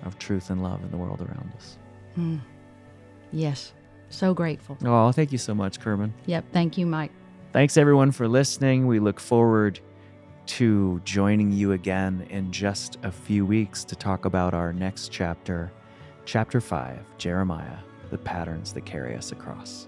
of truth and love in the world around us. Yes, so grateful. Oh, thank you so much, Carmen. Yep, thank you, Mike. Thanks, everyone, for listening. We look forward to joining you again in just a few weeks to talk about our next chapter, Chapter 5, Jeremiah, the patterns that carry us across.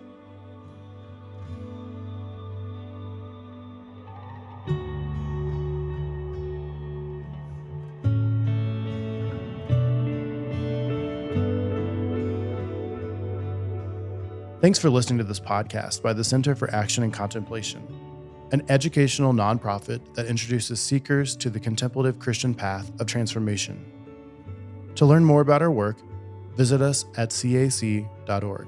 Thanks for listening to this podcast by the Center for Action and Contemplation, an educational nonprofit that introduces seekers to the contemplative Christian path of transformation. To learn more about our work, visit us at cac.org.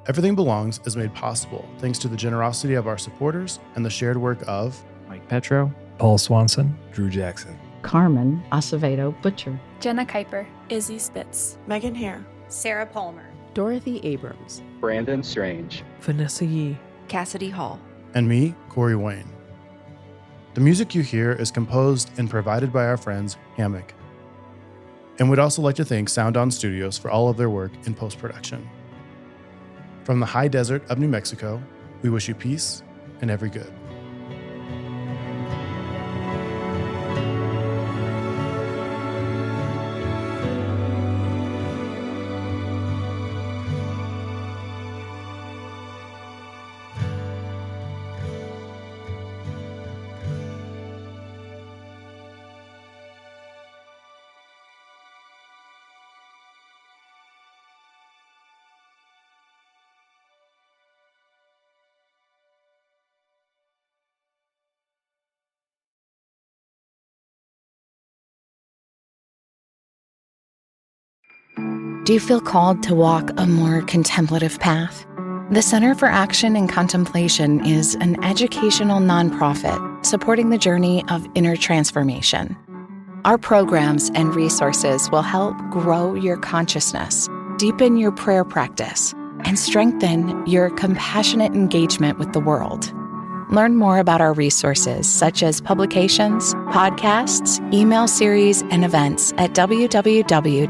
Everything Belongs is made possible thanks to the generosity of our supporters and the shared work of Mike Petrow, Paul Swanson, Drew Jackson, Carmen Acevedo Butcher, Jenna Kuiper, Izzy Spitz, Megan Hare, Sarah Palmer, Dorothy Abrams, Brandon Strange, Vanessa Yee, Cassidy Hall, and me, Corey Wayne. The music you hear is composed and provided by our friends Hammock. And we'd also like to thank Sound On Studios for all of their work in post-production. From the high desert of New Mexico, we wish you peace and every good. Do you feel called to walk a more contemplative path? The Center for Action and Contemplation is an educational nonprofit supporting the journey of inner transformation. Our programs and resources will help grow your consciousness, deepen your prayer practice, and strengthen your compassionate engagement with the world. Learn more about our resources, such as publications, podcasts, email series, and events at www.cac.org.